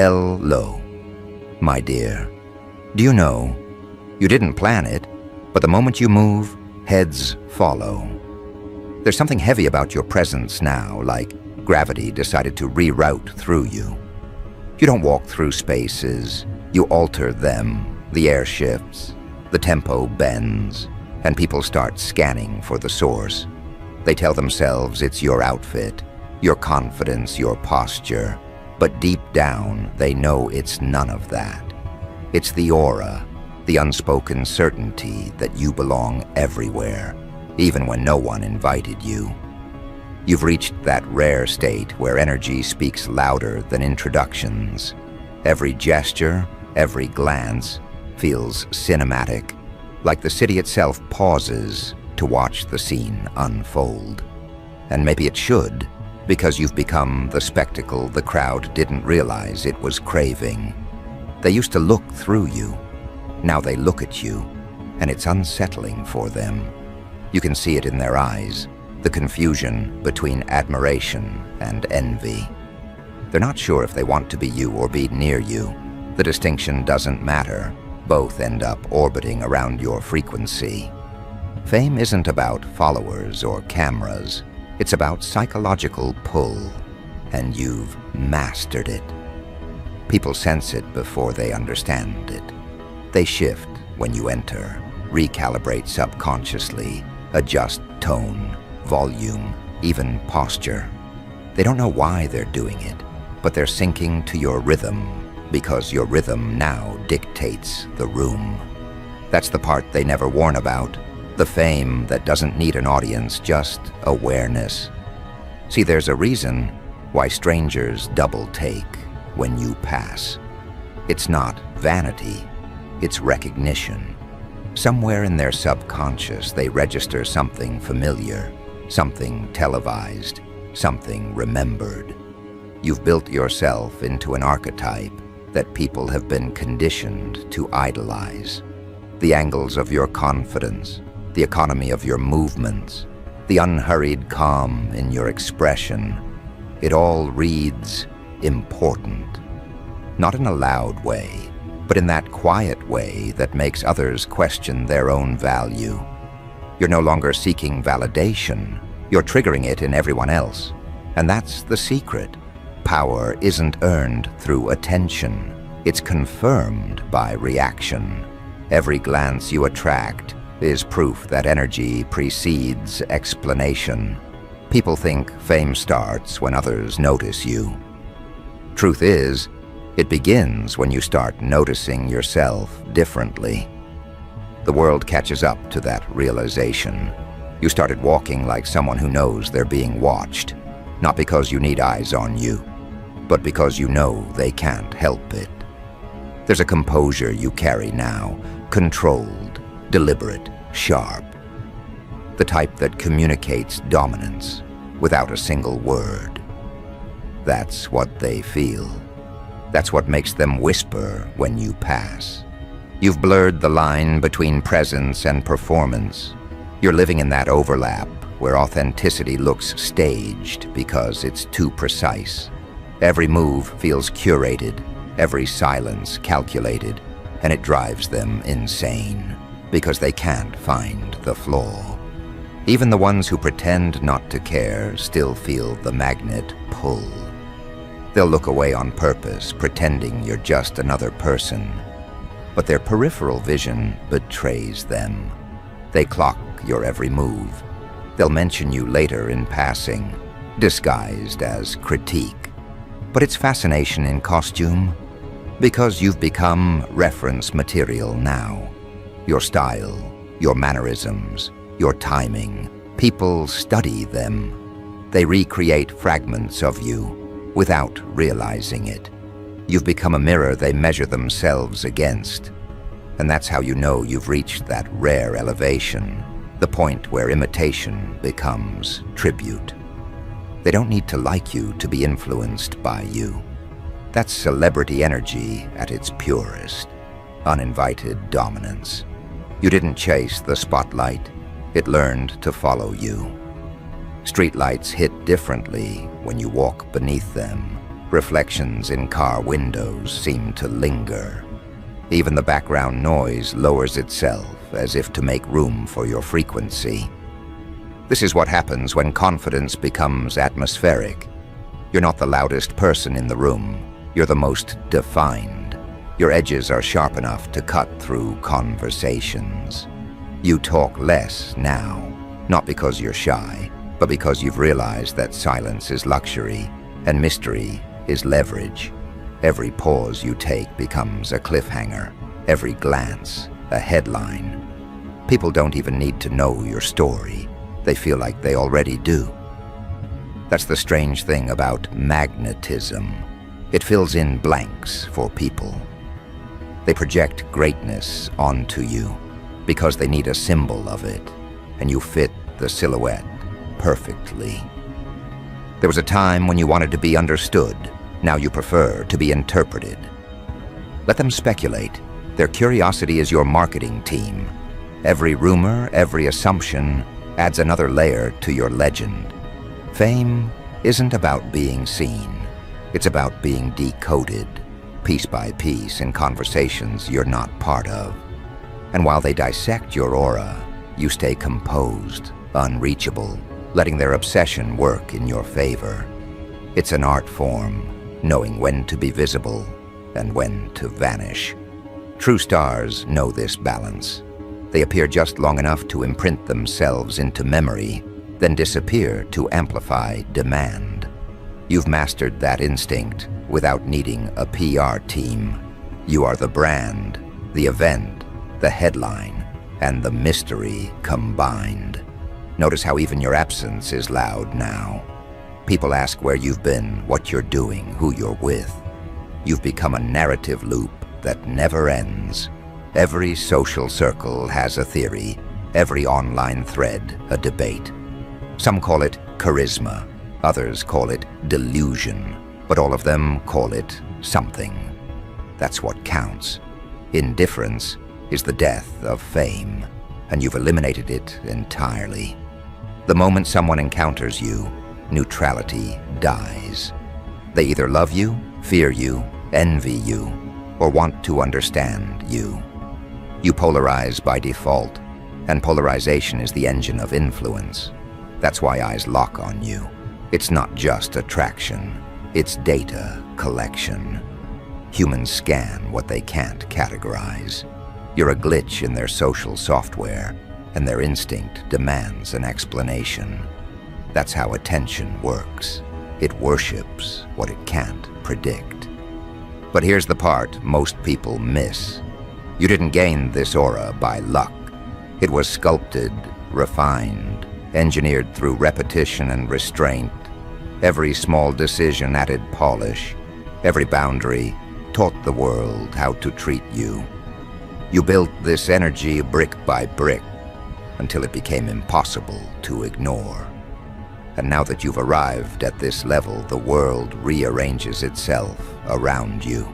Hello, my dear. Do you know, you didn't plan it, but the moment you move, heads follow. There's something heavy about your presence now, like gravity decided to reroute through you. You don't walk through spaces, you alter them. The air shifts, the tempo bends, and people start scanning for the source. They tell themselves it's your outfit, your confidence, your posture, but deep down they know it's none of that. It's the aura, the unspoken certainty that you belong everywhere, even when no one invited you. You've reached that rare state where energy speaks louder than introductions. Every gesture, every glance feels cinematic, like the city itself pauses to watch the scene unfold. And maybe it should, because you've become the spectacle the crowd didn't realize it was craving. They used to look through you. Now they look at you, and it's unsettling for them. You can see it in their eyes, the confusion between admiration and envy. They're not sure if they want to be you or be near you. The distinction doesn't matter. Both end up orbiting around your frequency. Fame isn't about followers or cameras. It's about psychological pull, and you've mastered it. People sense it before they understand it. They shift when you enter, recalibrate subconsciously, adjust tone, volume, even posture. They don't know why they're doing it, but they're syncing to your rhythm, because your rhythm now dictates the room. That's the part they never warn about, the fame that doesn't need an audience, just awareness. See, there's a reason why strangers double take when you pass. It's not vanity, it's recognition. Somewhere in their subconscious, they register something familiar, something televised, something remembered. You've built yourself into an archetype that people have been conditioned to idolize. The angles of your confidence, the economy of your movements, the unhurried calm in your expression, it all reads important. Not in a loud way, but in that quiet way that makes others question their own value. You're no longer seeking validation, you're triggering it in everyone else. And that's the secret. Power isn't earned through attention, it's confirmed by reaction. Every glance you attract is proof that energy precedes explanation. People think fame starts when others notice you. Truth is, it begins when you start noticing yourself differently. The world catches up to that realization. You started walking like someone who knows they're being watched, not because you need eyes on you, but because you know they can't help it. There's a composure you carry now, controlled, deliberate, sharp. The type that communicates dominance without a single word. That's what they feel. That's what makes them whisper when you pass. You've blurred the line between presence and performance. You're living in that overlap where authenticity looks staged because it's too precise. Every move feels curated, every silence calculated, and it drives them insane because they can't find the flaw. Even the ones who pretend not to care still feel the magnet pull. They'll look away on purpose, pretending you're just another person. But their peripheral vision betrays them. They clock your every move. They'll mention you later in passing, disguised as critique. But it's fascination in costume, because you've become reference material now. Your style, your mannerisms, your timing, people study them. They recreate fragments of you without realizing it. You've become a mirror they measure themselves against. And that's how you know you've reached that rare elevation, the point where imitation becomes tribute. They don't need to like you to be influenced by you. That's celebrity energy at its purest, uninvited dominance. You didn't chase the spotlight, it learned to follow you. Streetlights hit differently when you walk beneath them. Reflections in car windows seem to linger. Even the background noise lowers itself as if to make room for your frequency. This is what happens when confidence becomes atmospheric. You're not the loudest person in the room. You're the most defined. Your edges are sharp enough to cut through conversations. You talk less now, not because you're shy, but because you've realized that silence is luxury and mystery is leverage. Every pause you take becomes a cliffhanger, every glance a headline. People don't even need to know your story. They feel like they already do. That's the strange thing about magnetism. It fills in blanks for people. They project greatness onto you because they need a symbol of it, and you fit the silhouette perfectly. There was a time when you wanted to be understood. Now you prefer to be interpreted. Let them speculate. Their curiosity is your marketing team. Every rumor, every assumption adds another layer to your legend. Fame isn't about being seen. It's about being decoded, piece by piece, in conversations you're not part of. And while they dissect your aura, you stay composed, unreachable, letting their obsession work in your favor. It's an art form, knowing when to be visible and when to vanish. True stars know this balance. They appear just long enough to imprint themselves into memory, then disappear to amplify demand. You've mastered that instinct without needing a PR team. You are the brand, the event, the headline, and the mystery combined. Notice how even your absence is loud now. People ask where you've been, what you're doing, who you're with. You've become a narrative loop that never ends. Every social circle has a theory, every online thread a debate. Some call it charisma, others call it delusion, but all of them call it something. That's what counts. Indifference is the death of fame, and you've eliminated it entirely. The moment someone encounters you, neutrality dies. They either love you, fear you, envy you, or want to understand you. You polarize by default, and polarization is the engine of influence. That's why eyes lock on you. It's not just attraction, it's data collection. Humans scan what they can't categorize. You're a glitch in their social software, and their instinct demands an explanation. That's how attention works. It worships what it can't predict. But here's the part most people miss. You didn't gain this aura by luck. It was sculpted, refined, engineered through repetition and restraint. Every small decision added polish. Every boundary taught the world how to treat you. You built this energy brick by brick until it became impossible to ignore. And now that you've arrived at this level, the world rearranges itself around you.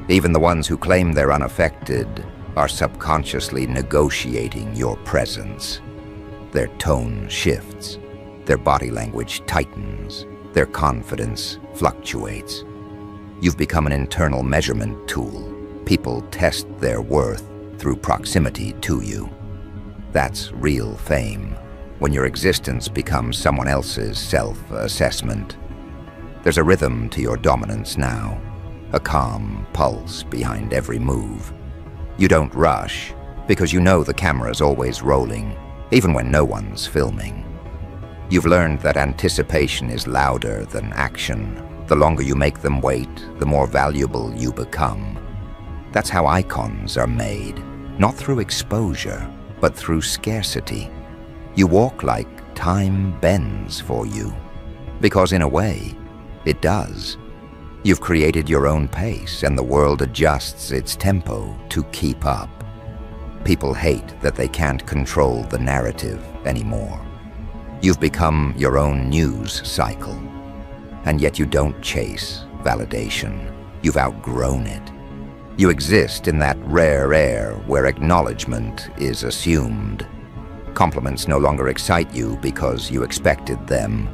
Even the ones who claim they're unaffected are subconsciously negotiating your presence. Their tone shifts, their body language tightens, their confidence fluctuates. You've become an internal measurement tool. People test their worth through proximity to you. That's real fame, when your existence becomes someone else's self-assessment. There's a rhythm to your dominance now, a calm pulse behind every move. You don't rush, because you know the camera's always rolling, even when no one's filming. You've learned that anticipation is louder than action. The longer you make them wait, the more valuable you become. That's how icons are made, not through exposure, but through scarcity. You walk like time bends for you, because in a way, it does. You've created your own pace, and the world adjusts its tempo to keep up. People hate that they can't control the narrative anymore. You've become your own news cycle, and yet you don't chase validation. You've outgrown it. You exist in that rare air where acknowledgement is assumed. Compliments no longer excite you because you expected them.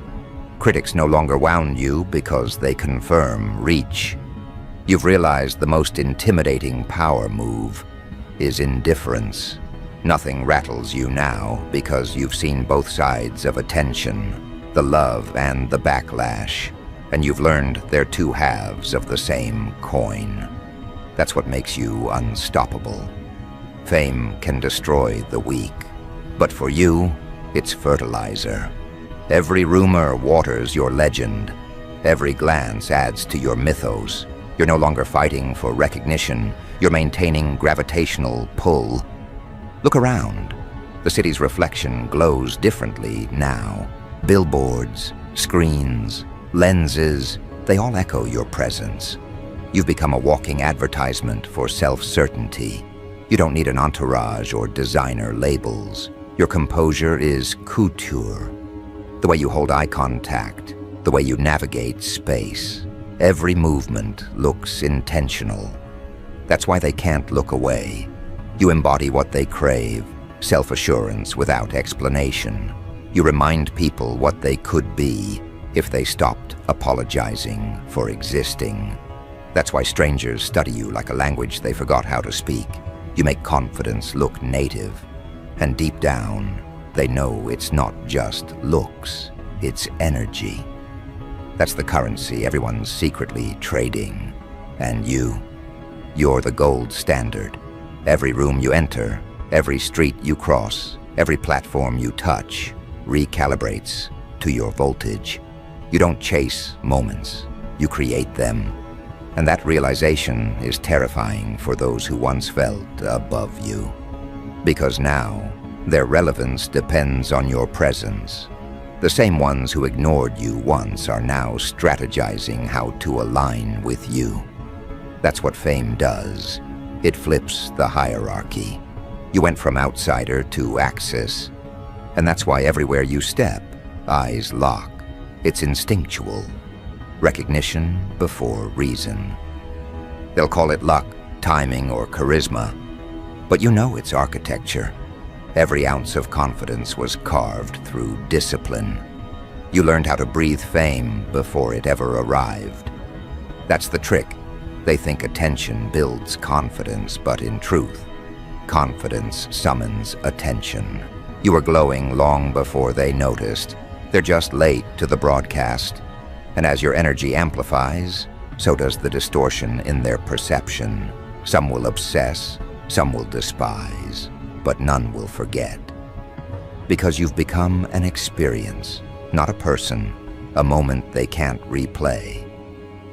Critics no longer wound you because they confirm reach. You've realized the most intimidating power move is indifference. Nothing rattles you now because you've seen both sides of attention, the love and the backlash, and you've learned they're two halves of the same coin. That's what makes you unstoppable. Fame can destroy the weak, but for you, it's fertilizer. Every rumor waters your legend. Every glance adds to your mythos. You're no longer fighting for recognition. You're maintaining gravitational pull. Look around. The city's reflection glows differently now. Billboards, screens, lenses, they all echo your presence. You've become a walking advertisement for self-certainty. You don't need an entourage or designer labels. Your composure is couture. The way you hold eye contact, the way you navigate space. Every movement looks intentional. That's why they can't look away. You embody what they crave, self-assurance without explanation. You remind people what they could be if they stopped apologizing for existing. That's why strangers study you like a language they forgot how to speak. You make confidence look native. And deep down, they know it's not just looks, it's energy. That's the currency everyone's secretly trading. And you're the gold standard. Every room you enter, every street you cross, every platform you touch, recalibrates to your voltage. You don't chase moments, you create them. And that realization is terrifying for those who once felt above you. Because now, their relevance depends on your presence. The same ones who ignored you once are now strategizing how to align with you. That's what fame does. It flips the hierarchy. You went from outsider to axis. And that's why everywhere you step, eyes lock. It's instinctual. Recognition before reason. They'll call it luck, timing, or charisma. But you know it's architecture. Every ounce of confidence was carved through discipline. You learned how to breathe fame before it ever arrived. That's the trick. They think attention builds confidence, but in truth, confidence summons attention. You were glowing long before they noticed. They're just late to the broadcast. And as your energy amplifies, so does the distortion in their perception. Some will obsess, some will despise, but none will forget. Because you've become an experience, not a person, a moment they can't replay.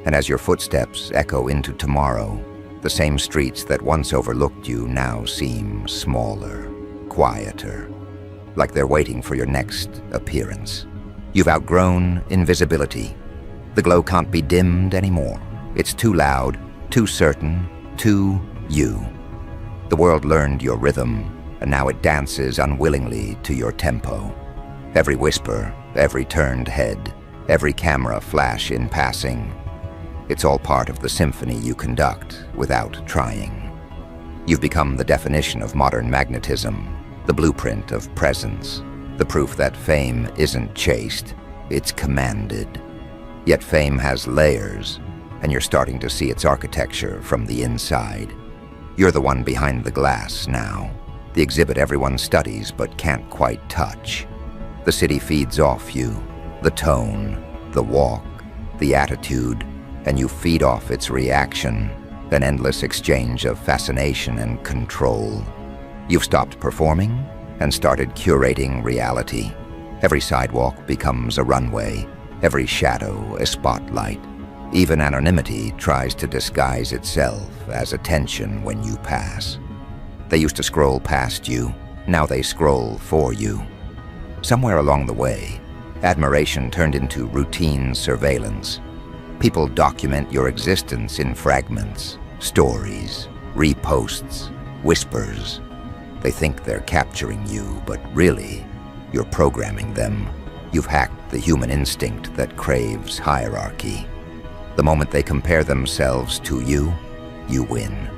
And as your footsteps echo into tomorrow, the same streets that once overlooked you now seem smaller, quieter, like they're waiting for your next appearance. You've outgrown invisibility. The glow can't be dimmed anymore. It's too loud, too certain, too you. The world learned your rhythm, and now it dances unwillingly to your tempo. Every whisper, every turned head, every camera flash in passing. It's all part of the symphony you conduct without trying. You've become the definition of modern magnetism, the blueprint of presence, the proof that fame isn't chased, it's commanded. Yet fame has layers, and you're starting to see its architecture from the inside. You're the one behind the glass now, the exhibit everyone studies but can't quite touch. The city feeds off you, the tone, the walk, the attitude, and you feed off its reaction, an endless exchange of fascination and control. You've stopped performing and started curating reality. Every sidewalk becomes a runway, every shadow a spotlight. Even anonymity tries to disguise itself as attention when you pass. They used to scroll past you, now they scroll for you. Somewhere along the way, admiration turned into routine surveillance. People document your existence in fragments, stories, reposts, whispers. They think they're capturing you, but really, you're programming them. You've hacked the human instinct that craves hierarchy. The moment they compare themselves to you, you win.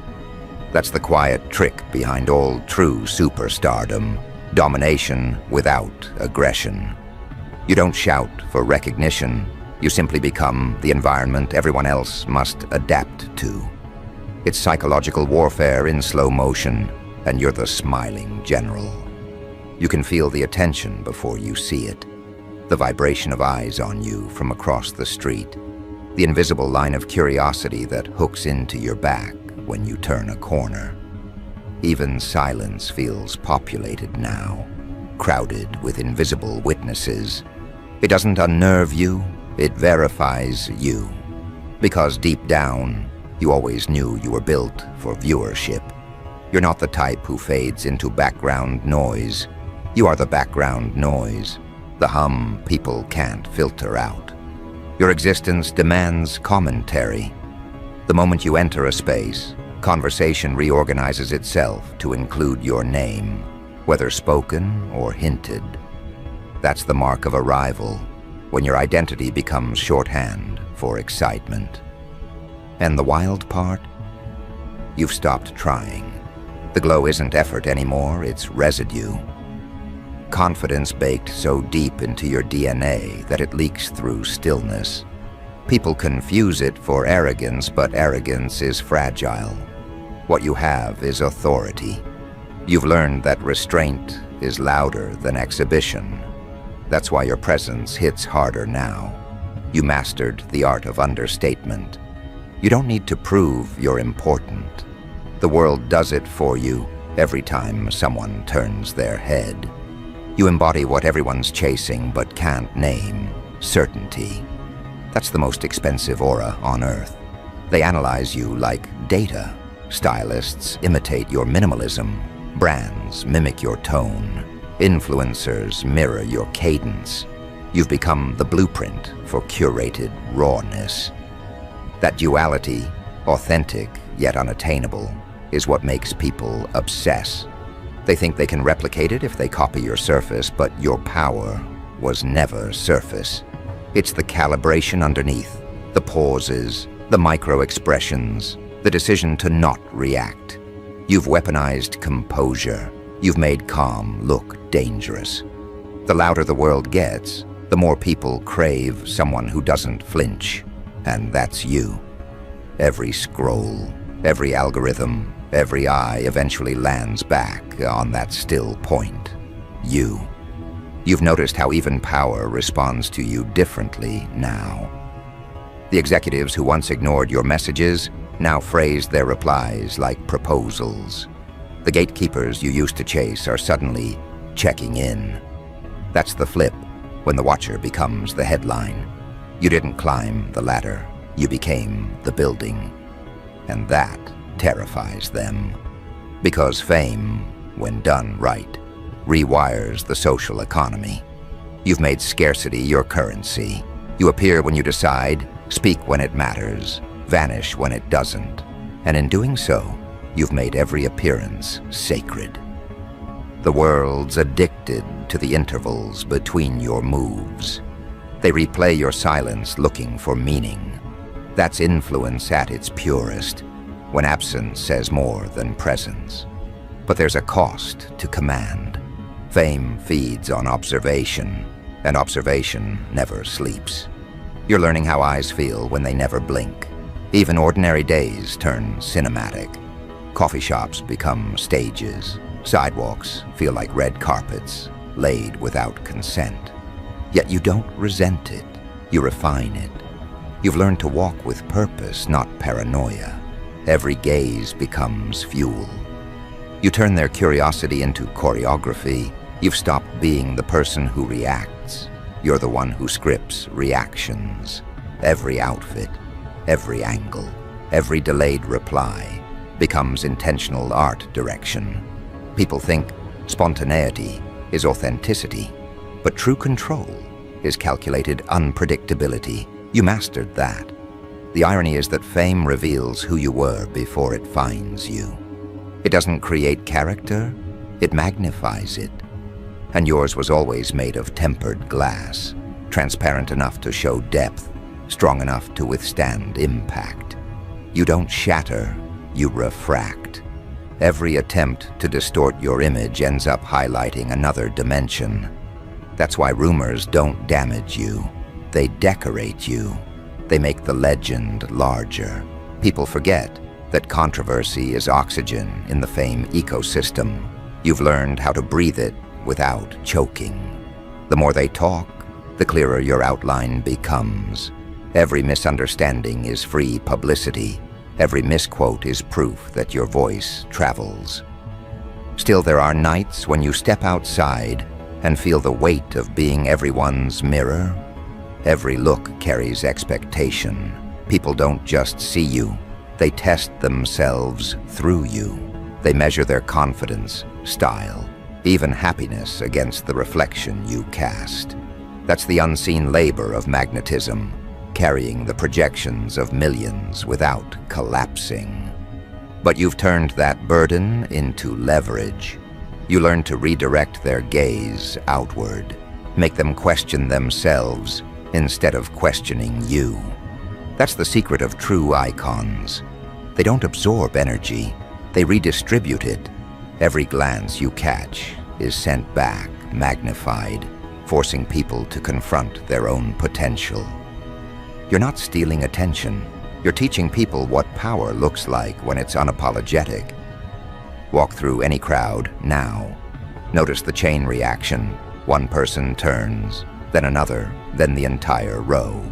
That's the quiet trick behind all true superstardom, domination without aggression. You don't shout for recognition. You simply become the environment everyone else must adapt to. It's psychological warfare in slow motion, and you're the smiling general. You can feel the attention before you see it. The vibration of eyes on you from across the street. The invisible line of curiosity that hooks into your back when you turn a corner. Even silence feels populated now, crowded with invisible witnesses. It doesn't unnerve you, it verifies you. Because deep down, you always knew you were built for viewership. You're not the type who fades into background noise. You are the background noise, the hum people can't filter out. Your existence demands commentary. The moment you enter a space, conversation reorganizes itself to include your name, whether spoken or hinted. That's the mark of arrival, when your identity becomes shorthand for excitement. And the wild part? You've stopped trying. The glow isn't effort anymore, it's residue. Confidence baked so deep into your DNA that it leaks through stillness. People confuse it for arrogance, but arrogance is fragile. What you have is authority. You've learned that restraint is louder than exhibition. That's why your presence hits harder now. You mastered the art of understatement. You don't need to prove you're important. The world does it for you every time someone turns their head. You embody what everyone's chasing but can't name: certainty. That's the most expensive aura on Earth. They analyze you like data. Stylists imitate your minimalism. Brands mimic your tone. Influencers mirror your cadence. You've become the blueprint for curated rawness. That duality, authentic yet unattainable, is what makes people obsess. They think they can replicate it if they copy your surface, but your power was never surface. It's the calibration underneath, the pauses, the micro-expressions, the decision to not react. You've weaponized composure. You've made calm look dangerous. The louder the world gets, the more people crave someone who doesn't flinch. And that's you. Every scroll, every algorithm, every eye eventually lands back on that still point. You. You've noticed how even power responds to you differently now. The executives who once ignored your messages now phrase their replies like proposals. The gatekeepers you used to chase are suddenly checking in. That's the flip, when the watcher becomes the headline. You didn't climb the ladder, you became the building. And that terrifies them. Because fame, when done right, rewires the social economy. You've made scarcity your currency. You appear when you decide, speak when it matters, vanish when it doesn't. And in doing so, you've made every appearance sacred. The world's addicted to the intervals between your moves. They replay your silence looking for meaning. That's influence at its purest, when absence says more than presence. But there's a cost to command. Fame feeds on observation, and observation never sleeps. You're learning how eyes feel when they never blink. Even ordinary days turn cinematic. Coffee shops become stages. Sidewalks feel like red carpets, laid without consent. Yet you don't resent it, you refine it. You've learned to walk with purpose, not paranoia. Every gaze becomes fuel. You turn their curiosity into choreography. You've stopped being the person who reacts. You're the one who scripts reactions. Every outfit, every angle, every delayed reply becomes intentional art direction. People think spontaneity is authenticity, but true control is calculated unpredictability. You mastered that. The irony is that fame reveals who you were before it finds you. It doesn't create character, it magnifies it. And yours was always made of tempered glass, transparent enough to show depth, strong enough to withstand impact. You don't shatter, you refract. Every attempt to distort your image ends up highlighting another dimension. That's why rumors don't damage you. They decorate you. They make the legend larger. People forget that controversy is oxygen in the fame ecosystem. You've learned how to breathe it without choking. The more they talk, the clearer your outline becomes. Every misunderstanding is free publicity. Every misquote is proof that your voice travels. Still, there are nights when you step outside and feel the weight of being everyone's mirror. Every look carries expectation. People don't just see you, they test themselves through you. They measure their confidence, style, even happiness against the reflection you cast. That's the unseen labor of magnetism, carrying the projections of millions without collapsing. But you've turned that burden into leverage. You learn to redirect their gaze outward, make them question themselves instead of questioning you. That's the secret of true icons. They don't absorb energy, they redistribute it. Every glance you catch is sent back, magnified, forcing people to confront their own potential. You're not stealing attention. You're teaching people what power looks like when it's unapologetic. Walk through any crowd now. Notice the chain reaction. One person turns, then another, then the entire row.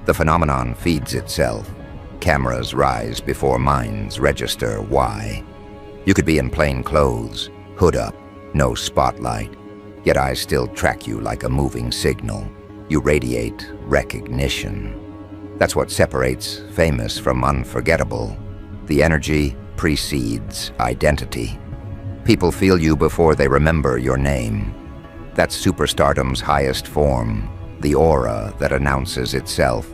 The phenomenon feeds itself. Cameras rise before minds register why. You could be in plain clothes, hood up, no spotlight, yet eyes still track you like a moving signal. You radiate recognition. That's what separates famous from unforgettable. The energy precedes identity. People feel you before they remember your name. That's superstardom's highest form, the aura that announces itself.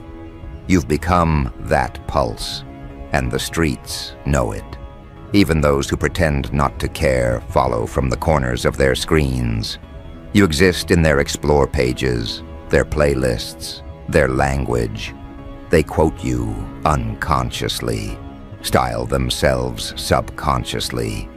You've become that pulse, and the streets know it. Even those who pretend not to care follow from the corners of their screens. You exist in their explore pages, their playlists, their language. They quote you unconsciously, style themselves subconsciously.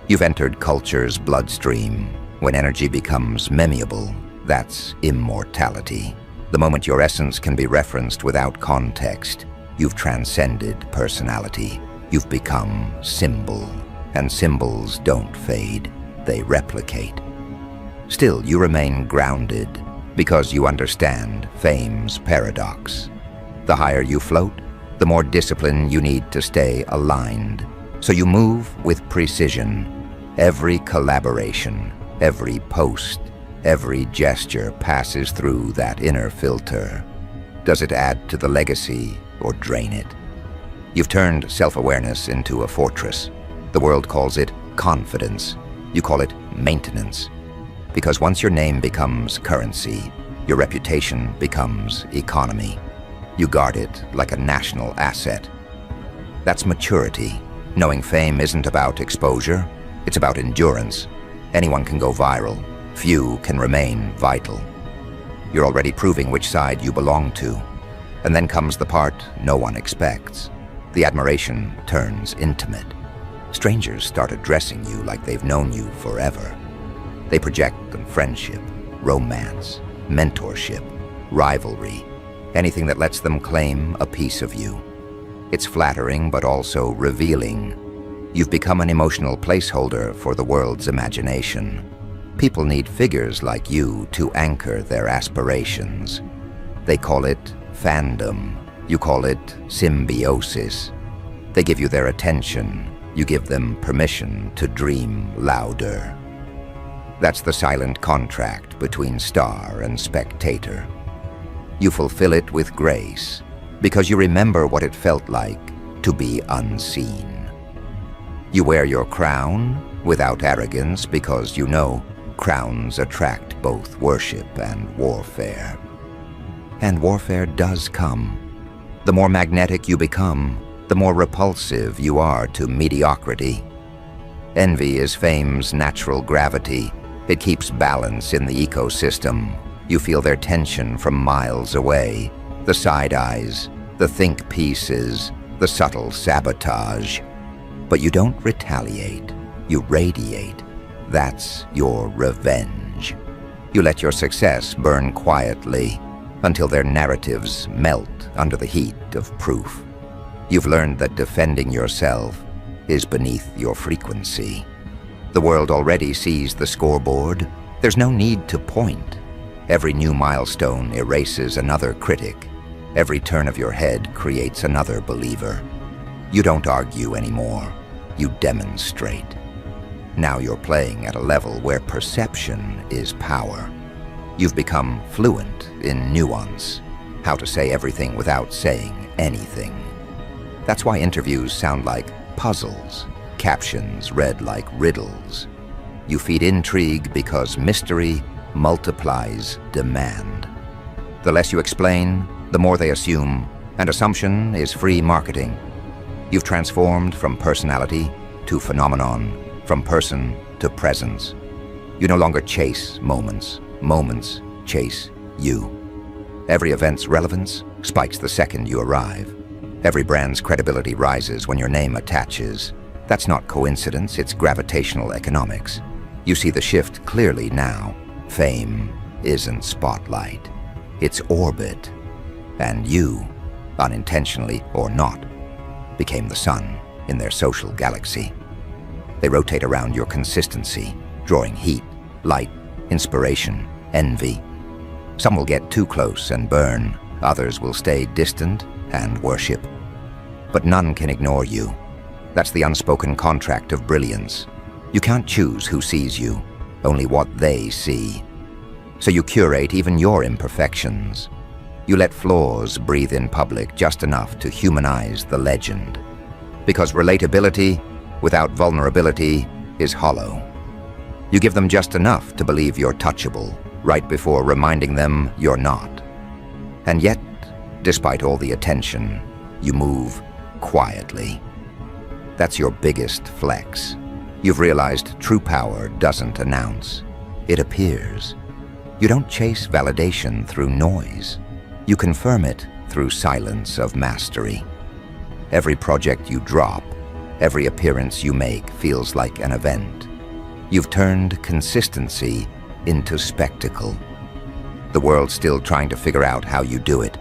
You've entered culture's bloodstream. When energy becomes memeable, that's immortality. The moment your essence can be referenced without context, you've transcended personality. You've become symbol, and symbols don't fade, they replicate. Still, you remain grounded because you understand fame's paradox. The higher you float, the more discipline you need to stay aligned. So you move with precision. Every collaboration, every post, every gesture passes through that inner filter. Does it add to the legacy or drain it? You've turned self-awareness into a fortress. The world calls it confidence. You call it maintenance. Because once your name becomes currency, your reputation becomes economy. You guard it like a national asset. That's maturity. Knowing fame isn't about exposure, it's about endurance. Anyone can go viral. Few can remain vital. You're already proving which side you belong to. And then comes the part no one expects. The admiration turns intimate. Strangers start addressing you like they've known you forever. They project on friendship, romance, mentorship, rivalry, anything that lets them claim a piece of you. It's flattering but also revealing. You've become an emotional placeholder for the world's imagination. People need figures like you to anchor their aspirations. They call it fandom. You call it symbiosis. They give you their attention. You give them permission to dream louder. That's the silent contract between star and spectator. You fulfill it with grace because you remember what it felt like to be unseen. You wear your crown without arrogance because you know crowns attract both worship and warfare. And warfare does come. The more magnetic you become, the more repulsive you are to mediocrity. Envy is fame's natural gravity. It keeps balance in the ecosystem. You feel their tension from miles away. The side eyes, the think pieces, the subtle sabotage. But you don't retaliate. You radiate. That's your revenge. You let your success burn quietly until their narratives melt under the heat of proof. You've learned that defending yourself is beneath your frequency. The world already sees the scoreboard. There's no need to point. Every new milestone erases another critic. Every turn of your head creates another believer. You don't argue anymore. You demonstrate. Now you're playing at a level where perception is power. You've become fluent in nuance, how to say everything without saying anything. That's why interviews sound like puzzles, captions read like riddles. You feed intrigue because mystery multiplies demand. The less you explain, the more they assume, and assumption is free marketing. You've transformed from personality to phenomenon, from person to presence. You no longer chase moments. Moments chase you. Every event's relevance spikes the second you arrive. Every brand's credibility rises when your name attaches. That's not coincidence, it's gravitational economics. You see the shift clearly now. Fame isn't spotlight, it's orbit. And you, unintentionally or not, became the sun in their social galaxy. They rotate around your consistency, drawing heat, light, inspiration, envy. Some will get too close and burn, others will stay distant and worship. But none can ignore you. That's the unspoken contract of brilliance. You can't choose who sees you, only what they see. So you curate even your imperfections. You let flaws breathe in public just enough to humanize the legend. Because relatability without vulnerability is hollow. You give them just enough to believe you're touchable, right before reminding them you're not. And yet, despite all the attention, you move quietly. That's your biggest flex. You've realized true power doesn't announce, it appears. You don't chase validation through noise. You confirm it through silence of mastery. Every project you drop, every appearance you make feels like an event. You've turned consistency into spectacle. The world's still trying to figure out how you do it.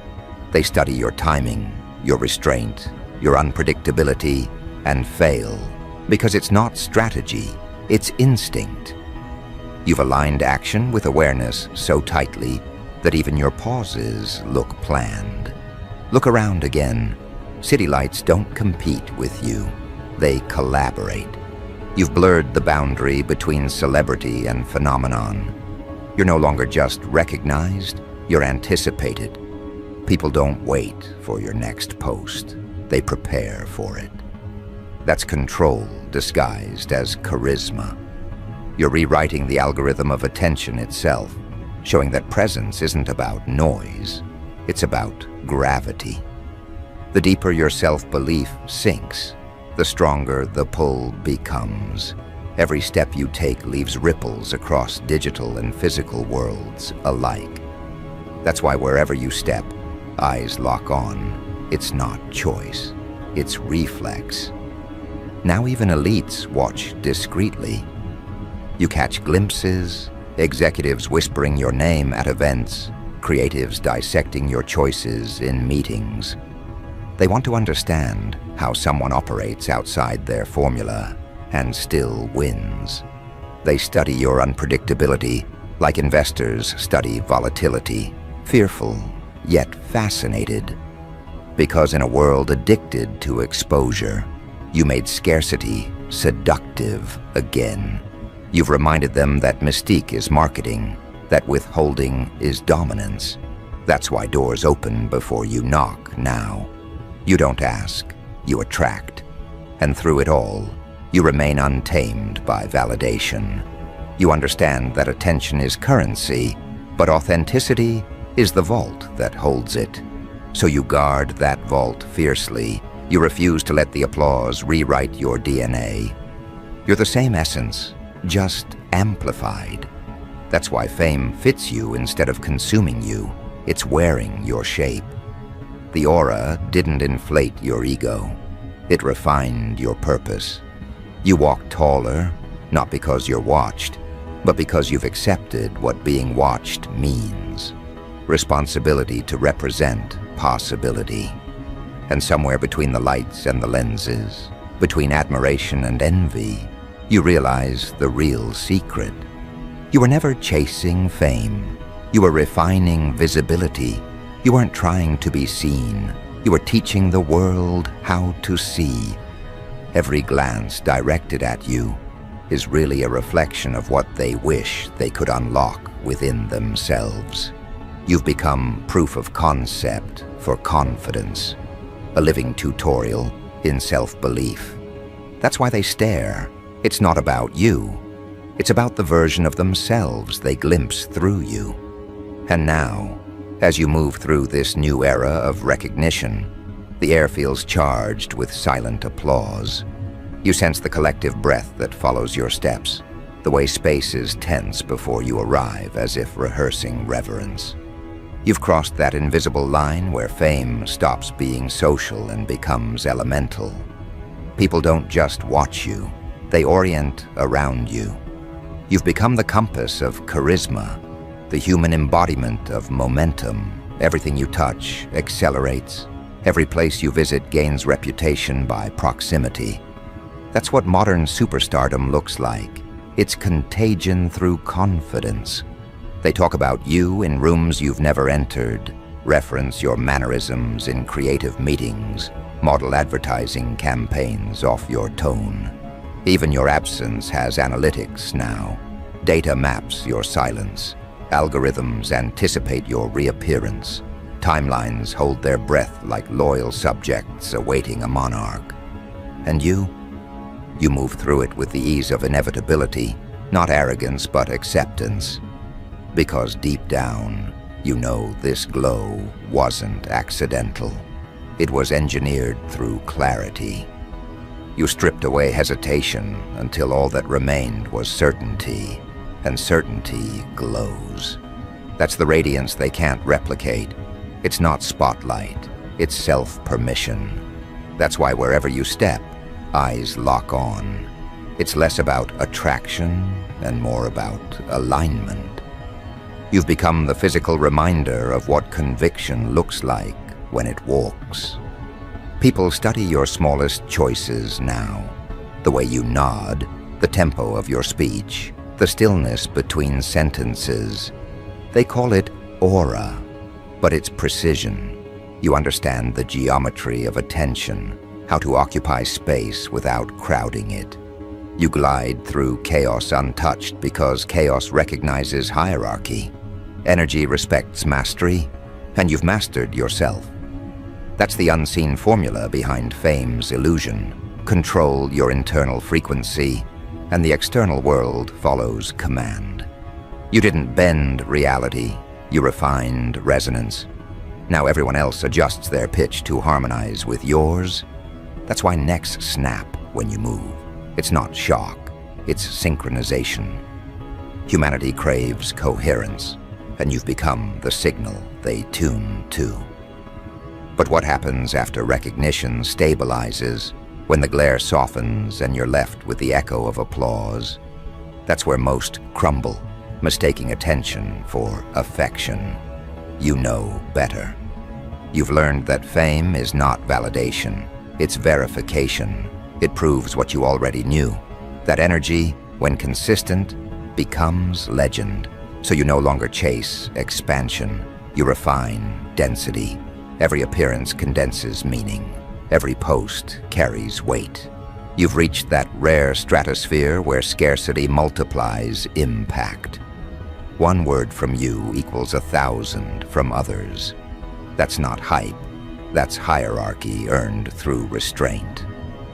They study your timing, your restraint, your unpredictability, and fail. Because it's not strategy, it's instinct. You've aligned action with awareness so tightly that even your pauses look planned. Look around again. City lights don't compete with you. They collaborate. You've blurred the boundary between celebrity and phenomenon. You're no longer just recognized, you're anticipated. People don't wait for your next post. They prepare for it. That's control disguised as charisma. You're rewriting the algorithm of attention itself, showing that presence isn't about noise, it's about gravity. The deeper your self-belief sinks, the stronger the pull becomes. Every step you take leaves ripples across digital and physical worlds alike. That's why wherever you step, eyes lock on. It's not choice, it's reflex. Now even elites watch discreetly. You catch glimpses, executives whispering your name at events, creatives dissecting your choices in meetings. They want to understand how someone operates outside their formula and still wins. They study your unpredictability like investors study volatility, fearful yet fascinated. Because in a world addicted to exposure, you made scarcity seductive again. You've reminded them that mystique is marketing, that withholding is dominance. That's why doors open before you knock now. You don't ask, you attract. And through it all, you remain untamed by validation. You understand that attention is currency, but authenticity is the vault that holds it. So you guard that vault fiercely. You refuse to let the applause rewrite your DNA. You're the same essence, just amplified. That's why fame fits you instead of consuming you. It's wearing your shape. The aura didn't inflate your ego. It refined your purpose. You walk taller, not because you're watched, but because you've accepted what being watched means. Responsibility to represent possibility. And somewhere between the lights and the lenses, between admiration and envy, you realize the real secret. You were never chasing fame. You were refining visibility. You weren't trying to be seen. You were teaching the world how to see. Every glance directed at you is really a reflection of what they wish they could unlock within themselves. You've become proof of concept for confidence, a living tutorial in self-belief. That's why they stare. It's not about you. It's about the version of themselves they glimpse through you. And now, as you move through this new era of recognition, the air feels charged with silent applause. You sense the collective breath that follows your steps, the way space is tense before you arrive, as if rehearsing reverence. You've crossed that invisible line where fame stops being social and becomes elemental. People don't just watch you, they orient around you. You've become the compass of charisma, the human embodiment of momentum. Everything you touch accelerates. Every place you visit gains reputation by proximity. That's what modern superstardom looks like. It's contagion through confidence. They talk about you in rooms you've never entered, reference your mannerisms in creative meetings, model advertising campaigns off your tone. Even your absence has analytics now. Data maps your silence. Algorithms anticipate your reappearance. Timelines hold their breath like loyal subjects awaiting a monarch. And you move through it with the ease of inevitability, not arrogance but acceptance. Because deep down, you know this glow wasn't accidental. It was engineered through clarity. You stripped away hesitation until all that remained was certainty, and certainty glows. That's the radiance they can't replicate. It's not spotlight, it's self-permission. That's why wherever you step, eyes lock on. It's less about attraction and more about alignment. You've become the physical reminder of what conviction looks like when it walks. People study your smallest choices now. The way you nod, the tempo of your speech, the stillness between sentences. They call it aura, but it's precision. You understand the geometry of attention, how to occupy space without crowding it. You glide through chaos untouched because chaos recognizes hierarchy. Energy respects mastery, and you've mastered yourself. That's the unseen formula behind fame's illusion. Control your internal frequency, and the external world follows command. You didn't bend reality, you refined resonance. Now everyone else adjusts their pitch to harmonize with yours. That's why necks snap when you move. It's not shock, it's synchronization. Humanity craves coherence, and you've become the signal they tune to. But what happens after recognition stabilizes, when the glare softens and you're left with the echo of applause? That's where most crumble, mistaking attention for affection. You know better. You've learned that fame is not validation, it's verification. It proves what you already knew, that energy, when consistent, becomes legend. So you no longer chase expansion, you refine density. Every appearance condenses meaning. Every post carries weight. You've reached that rare stratosphere where scarcity multiplies impact. One word from you equals 1,000 from others. That's not hype, that's hierarchy earned through restraint.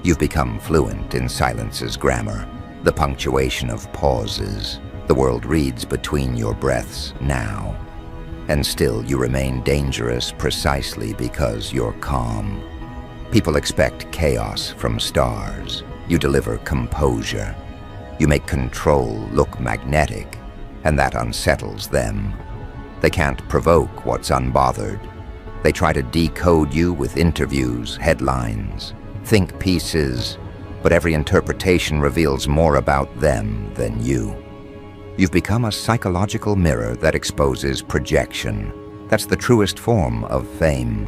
You've become fluent in silence's grammar, the punctuation of pauses. The world reads between your breaths now. And still you remain dangerous precisely because you're calm. People expect chaos from stars. You deliver composure. You make control look magnetic, and that unsettles them. They can't provoke what's unbothered. They try to decode you with interviews, headlines, think pieces, but every interpretation reveals more about them than you. You've become a psychological mirror that exposes projection. That's the truest form of fame.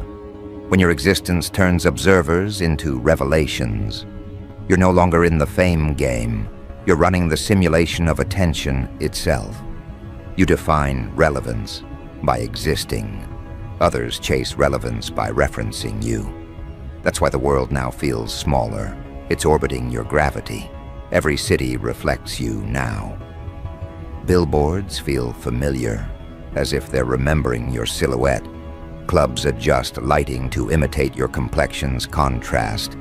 When your existence turns observers into revelations, you're no longer in the fame game. You're running the simulation of attention itself. You define relevance by existing. Others chase relevance by referencing you. That's why the world now feels smaller. It's orbiting your gravity. Every city reflects you now. Billboards feel familiar, as if they're remembering your silhouette. Clubs adjust lighting to imitate your complexion's contrast.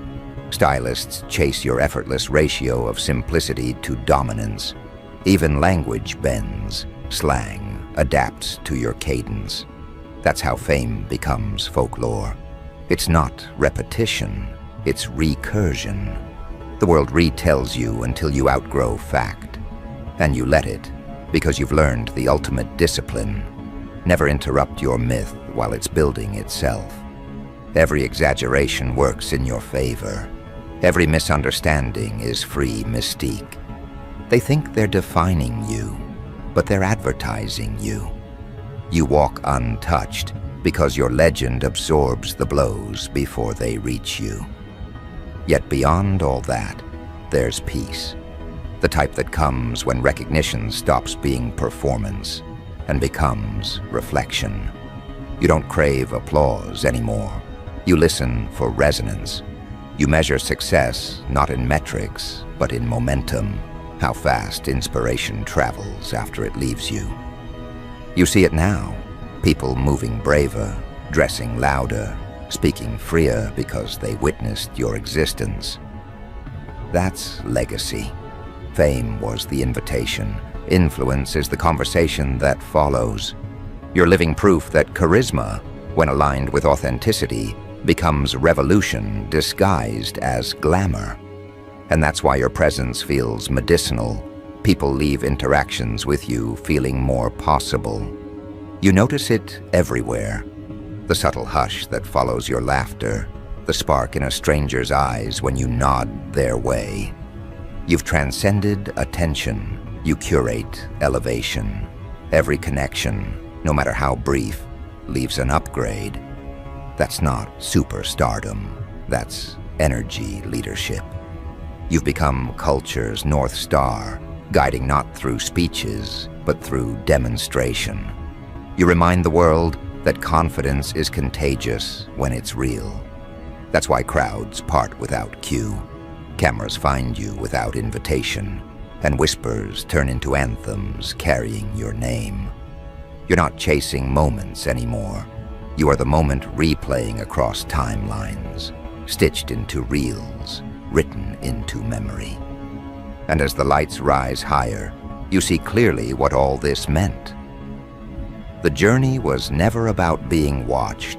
Stylists chase your effortless ratio of simplicity to dominance. Even language bends. Slang adapts to your cadence. That's how fame becomes folklore. It's not repetition, it's recursion. The world retells you until you outgrow fact. And you let it, because you've learned the ultimate discipline. Never interrupt your myth while it's building itself. Every exaggeration works in your favor. Every misunderstanding is free mystique. They think they're defining you, but they're advertising you. You walk untouched because your legend absorbs the blows before they reach you. Yet beyond all that, there's peace. The type that comes when recognition stops being performance and becomes reflection. You don't crave applause anymore. You listen for resonance. You measure success not in metrics, but in momentum, how fast inspiration travels after it leaves you. You see it now, people moving braver, dressing louder, speaking freer because they witnessed your existence. That's legacy. Fame was the invitation. Influence is the conversation that follows. You're living proof that charisma, when aligned with authenticity, becomes revolution disguised as glamour. And that's why your presence feels medicinal. People leave interactions with you feeling more possible. You notice it everywhere. The subtle hush that follows your laughter, the spark in a stranger's eyes when you nod their way. You've transcended attention. You curate elevation. Every connection, no matter how brief, leaves an upgrade. That's not superstardom. That's energy leadership. You've become culture's North Star, guiding not through speeches, but through demonstration. You remind the world that confidence is contagious when it's real. That's why crowds part without cue. Cameras find you without invitation, and whispers turn into anthems carrying your name. You're not chasing moments anymore. You are the moment replaying across timelines, stitched into reels, written into memory. And as the lights rise higher, you see clearly what all this meant. The journey was never about being watched.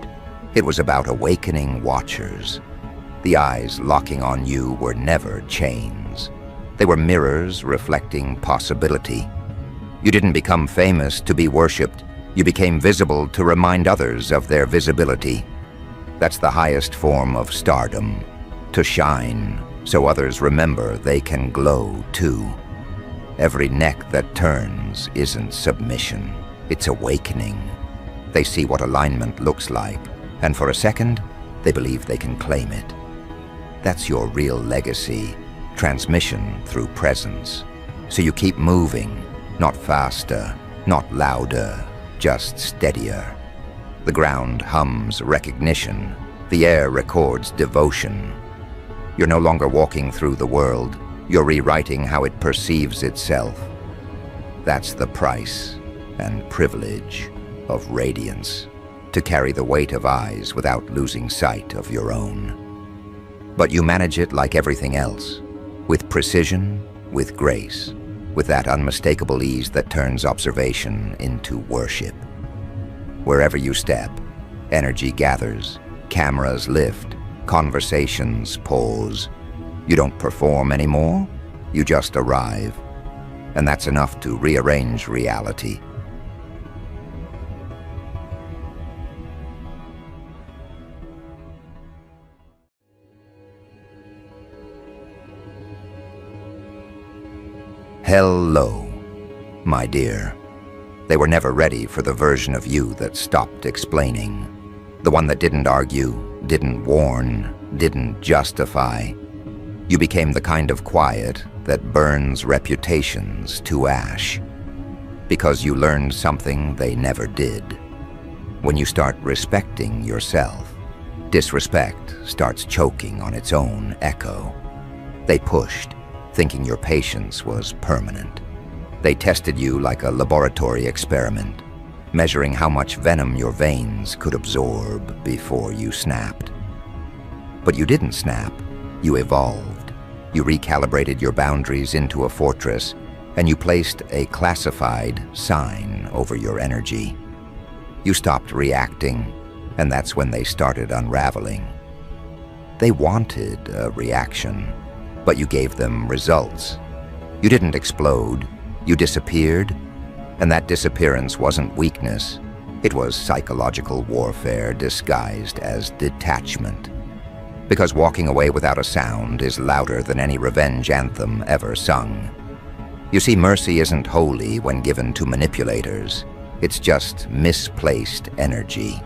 It was about awakening watchers. The eyes locking on you were never chains. They were mirrors reflecting possibility. You didn't become famous to be worshipped. You became visible to remind others of their visibility. That's the highest form of stardom, to shine so others remember they can glow too. Every neck that turns isn't submission, it's awakening. They see what alignment looks like, and for a second, they believe they can claim it. That's your real legacy, transmission through presence. So you keep moving, not faster, not louder, just steadier. The ground hums recognition. The air records devotion. You're no longer walking through the world. You're rewriting how it perceives itself. That's the price and privilege of radiance, to carry the weight of eyes without losing sight of your own. But you manage it like everything else, with precision, with grace, with that unmistakable ease that turns observation into worship. Wherever you step, energy gathers, cameras lift, conversations pause. You don't perform anymore, you just arrive. And that's enough to rearrange reality. Hello. my dear. They were never ready for the version of you that stopped explaining. The one that didn't argue, didn't warn, didn't justify. You became the kind of quiet that burns reputations to ash. Because you learned something they never did. When you start respecting yourself, disrespect starts choking on its own echo. They pushed, thinking your patience was permanent. They tested you like a laboratory experiment, measuring how much venom your veins could absorb before you snapped. But you didn't snap, you evolved. You recalibrated your boundaries into a fortress, and you placed a classified sign over your energy. You stopped reacting, and that's when they started unraveling. They wanted a reaction, but you gave them results. You didn't explode, you disappeared, and that disappearance wasn't weakness. It was psychological warfare disguised as detachment. Because walking away without a sound is louder than any revenge anthem ever sung. You see, mercy isn't holy when given to manipulators. It's just misplaced energy.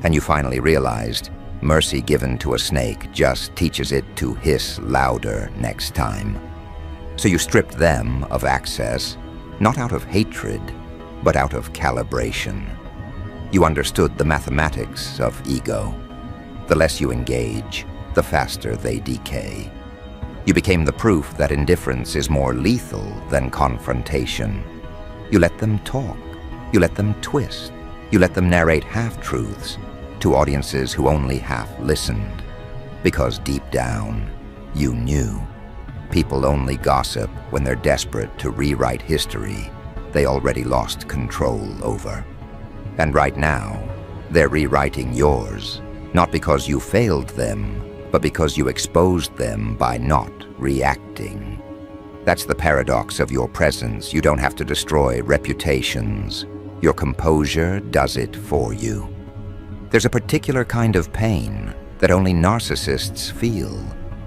And you finally realized mercy given to a snake just teaches it to hiss louder next time. So you stripped them of access, not out of hatred, but out of calibration. You understood the mathematics of ego. The less you engage, the faster they decay. You became the proof that indifference is more lethal than confrontation. You let them talk. You let them twist. You let them narrate half-truths to audiences who only half listened. Because deep down, you knew. People only gossip when they're desperate to rewrite history they already lost control over. And right now, they're rewriting yours, not because you failed them, but because you exposed them by not reacting. That's the paradox of your presence. You don't have to destroy reputations. Your composure does it for you. There's a particular kind of pain that only narcissists feel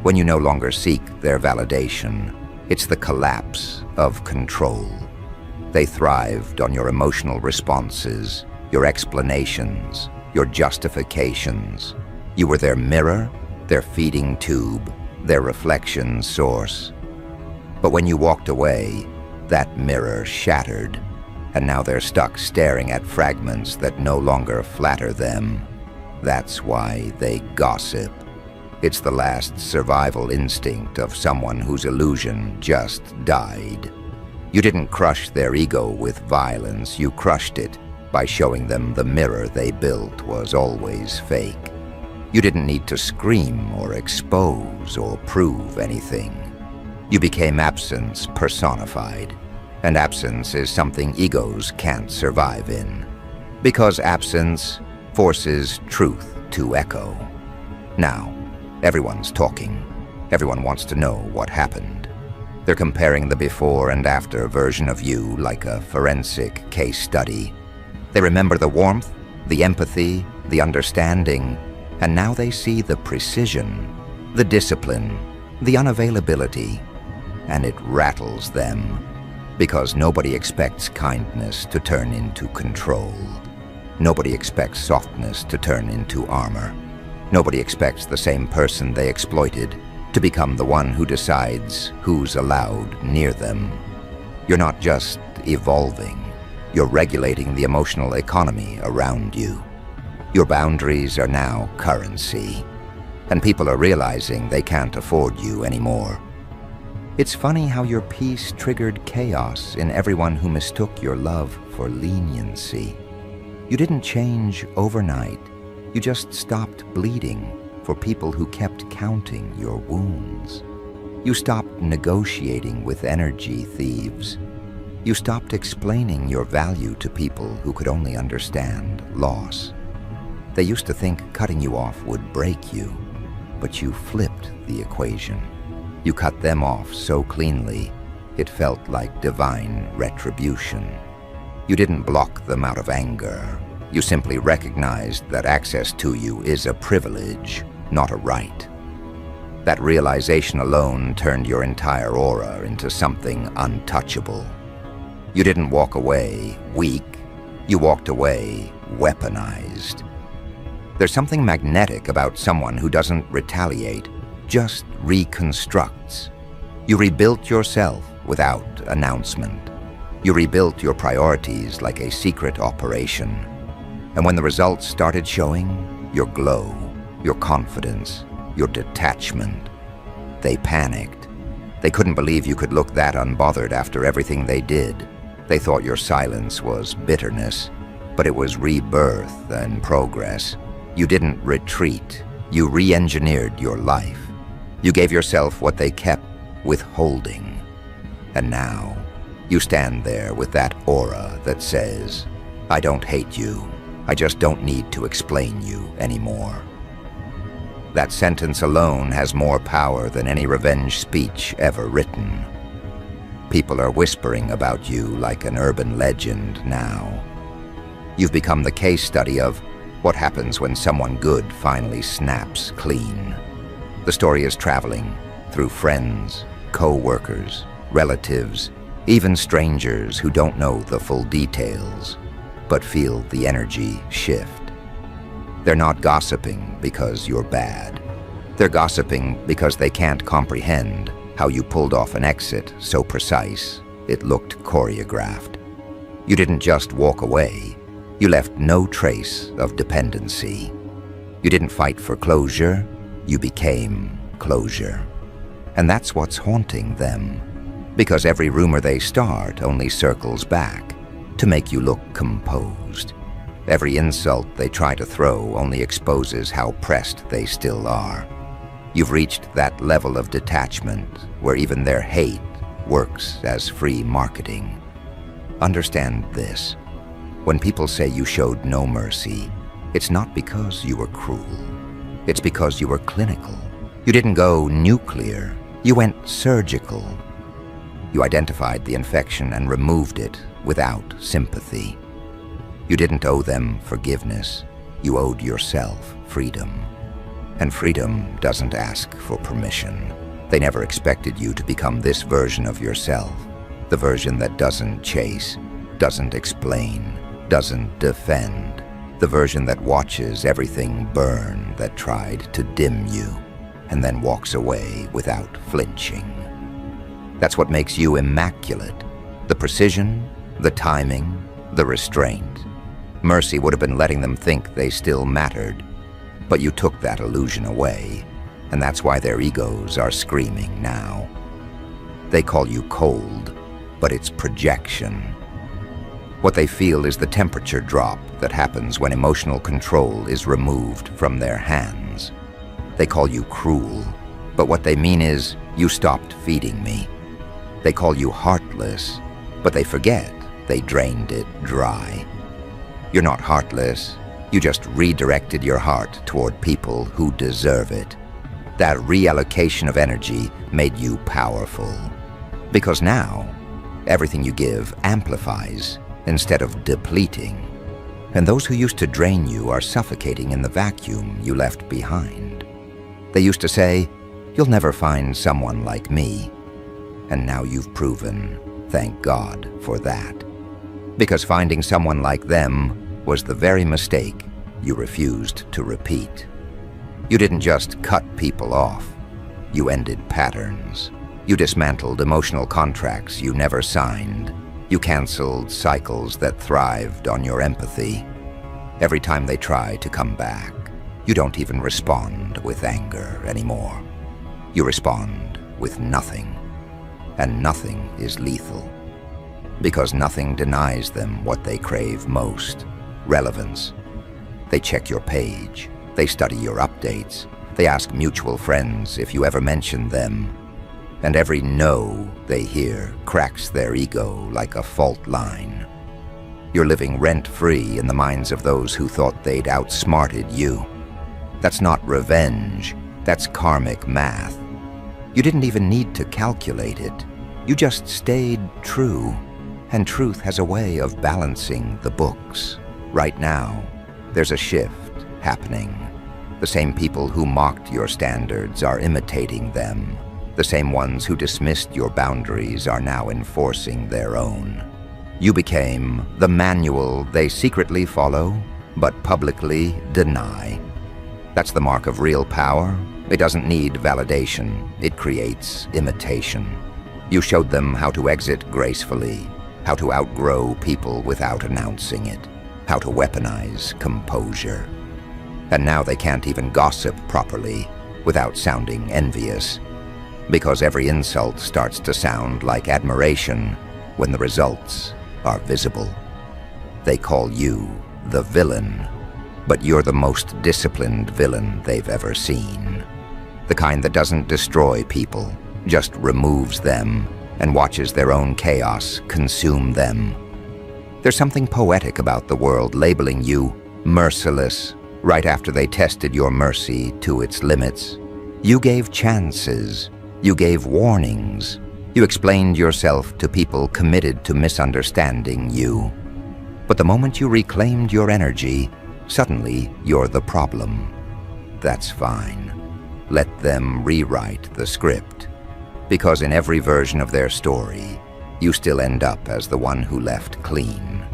when you no longer seek their validation. It's the collapse of control. They thrived on your emotional responses, your explanations, your justifications. You were their mirror, their feeding tube, their reflection source. But when you walked away, that mirror shattered, and now they're stuck staring at fragments that no longer flatter them. That's why they gossip. It's the last survival instinct of someone whose illusion just died. You didn't crush their ego with violence, you crushed it by showing them the mirror they built was always fake. You didn't need to scream or expose or prove anything. You became absence personified, and absence is something egos can't survive in, because absence forces truth to echo. Now, everyone's talking. Everyone wants to know what happened. They're comparing the before and after version of you like a forensic case study. They remember the warmth, the empathy, the understanding, and now they see the precision, the discipline, the unavailability, and it rattles them, because nobody expects kindness to turn into control. Nobody expects softness to turn into armor. Nobody expects the same person they exploited to become the one who decides who's allowed near them. You're not just evolving, you're regulating the emotional economy around you. Your boundaries are now currency, and people are realizing they can't afford you anymore. It's funny how your peace triggered chaos in everyone who mistook your love for leniency. You didn't change overnight, you just stopped bleeding for people who kept counting your wounds. You stopped negotiating with energy thieves. You stopped explaining your value to people who could only understand loss. They used to think cutting you off would break you, but you flipped the equation. You cut them off so cleanly, it felt like divine retribution. You didn't block them out of anger. You simply recognized that access to you is a privilege, not a right. That realization alone turned your entire aura into something untouchable. You didn't walk away weak. You walked away weaponized. There's something magnetic about someone who doesn't retaliate, just reconstructs. You rebuilt yourself without announcement. You rebuilt your priorities like a secret operation. And when the results started showing, your glow, your confidence, your detachment, they panicked. They couldn't believe you could look that unbothered after everything they did. They thought your silence was bitterness, but it was rebirth and progress. You didn't retreat. You re-engineered your life. You gave yourself what they kept withholding. And now, you stand there with that aura that says, I don't hate you. I just don't need to explain you anymore. That sentence alone has more power than any revenge speech ever written. People are whispering about you like an urban legend now. You've become the case study of what happens when someone good finally snaps clean. The story is traveling through friends, co-workers, relatives, even strangers who don't know the full details, but feel the energy shift. They're not gossiping because you're bad. They're gossiping because they can't comprehend how you pulled off an exit so precise it looked choreographed. You didn't just walk away. You left no trace of dependency. You didn't fight for closure. You became closure. And that's what's haunting them, because every rumor they start only circles back to make you look composed. Every insult they try to throw only exposes how pressed they still are. You've reached that level of detachment where even their hate works as free marketing. Understand this. When people say you showed no mercy, it's not because you were cruel. It's because you were clinical. You didn't go nuclear. You went surgical. You identified the infection and removed it without sympathy. You didn't owe them forgiveness. You owed yourself freedom. And freedom doesn't ask for permission. They never expected you to become this version of yourself, the version that doesn't chase, doesn't explain, doesn't defend, the version that watches everything burn that tried to dim you, and then walks away without flinching. That's what makes you immaculate. The precision, the timing, the restraint. Mercy would have been letting them think they still mattered, but you took that illusion away, and that's why their egos are screaming now. They call you cold, but it's projection. What they feel is the temperature drop that happens when emotional control is removed from their hands. They call you cruel, but what they mean is you stopped feeding me. They call you heartless, but they forget they drained it dry. You're not heartless. You just redirected your heart toward people who deserve it. That reallocation of energy made you powerful. Because now, everything you give amplifies instead of depleting. And those who used to drain you are suffocating in the vacuum you left behind. They used to say, "You'll never find someone like me." And now you've proven, thank God for that. Because finding someone like them was the very mistake you refused to repeat. You didn't just cut people off. You ended patterns. You dismantled emotional contracts you never signed. You canceled cycles that thrived on your empathy. Every time they try to come back, you don't even respond with anger anymore. You respond with nothing. And nothing is lethal. Because nothing denies them what they crave most: relevance. They check your page. They study your updates. They ask mutual friends if you ever mention them. And every no they hear cracks their ego like a fault line. You're living rent-free in the minds of those who thought they'd outsmarted you. That's not revenge. That's karmic math. You didn't even need to calculate it. You just stayed true. And truth has a way of balancing the books. Right now, there's a shift happening. The same people who mocked your standards are imitating them. The same ones who dismissed your boundaries are now enforcing their own. You became the manual they secretly follow, but publicly deny. That's the mark of real power. It doesn't need validation. It creates imitation. You showed them how to exit gracefully, how to outgrow people without announcing it, how to weaponize composure. And now they can't even gossip properly without sounding envious, because every insult starts to sound like admiration when the results are visible. They call you the villain, but you're the most disciplined villain they've ever seen. The kind that doesn't destroy people, just removes them and watches their own chaos consume them. There's something poetic about the world labeling you merciless right after they tested your mercy to its limits. You gave chances. You gave warnings. You explained yourself to people committed to misunderstanding you. But the moment you reclaimed your energy, suddenly you're the problem. That's fine. Let them rewrite the script. Because in every version of their story, you still end up as the one who left clean.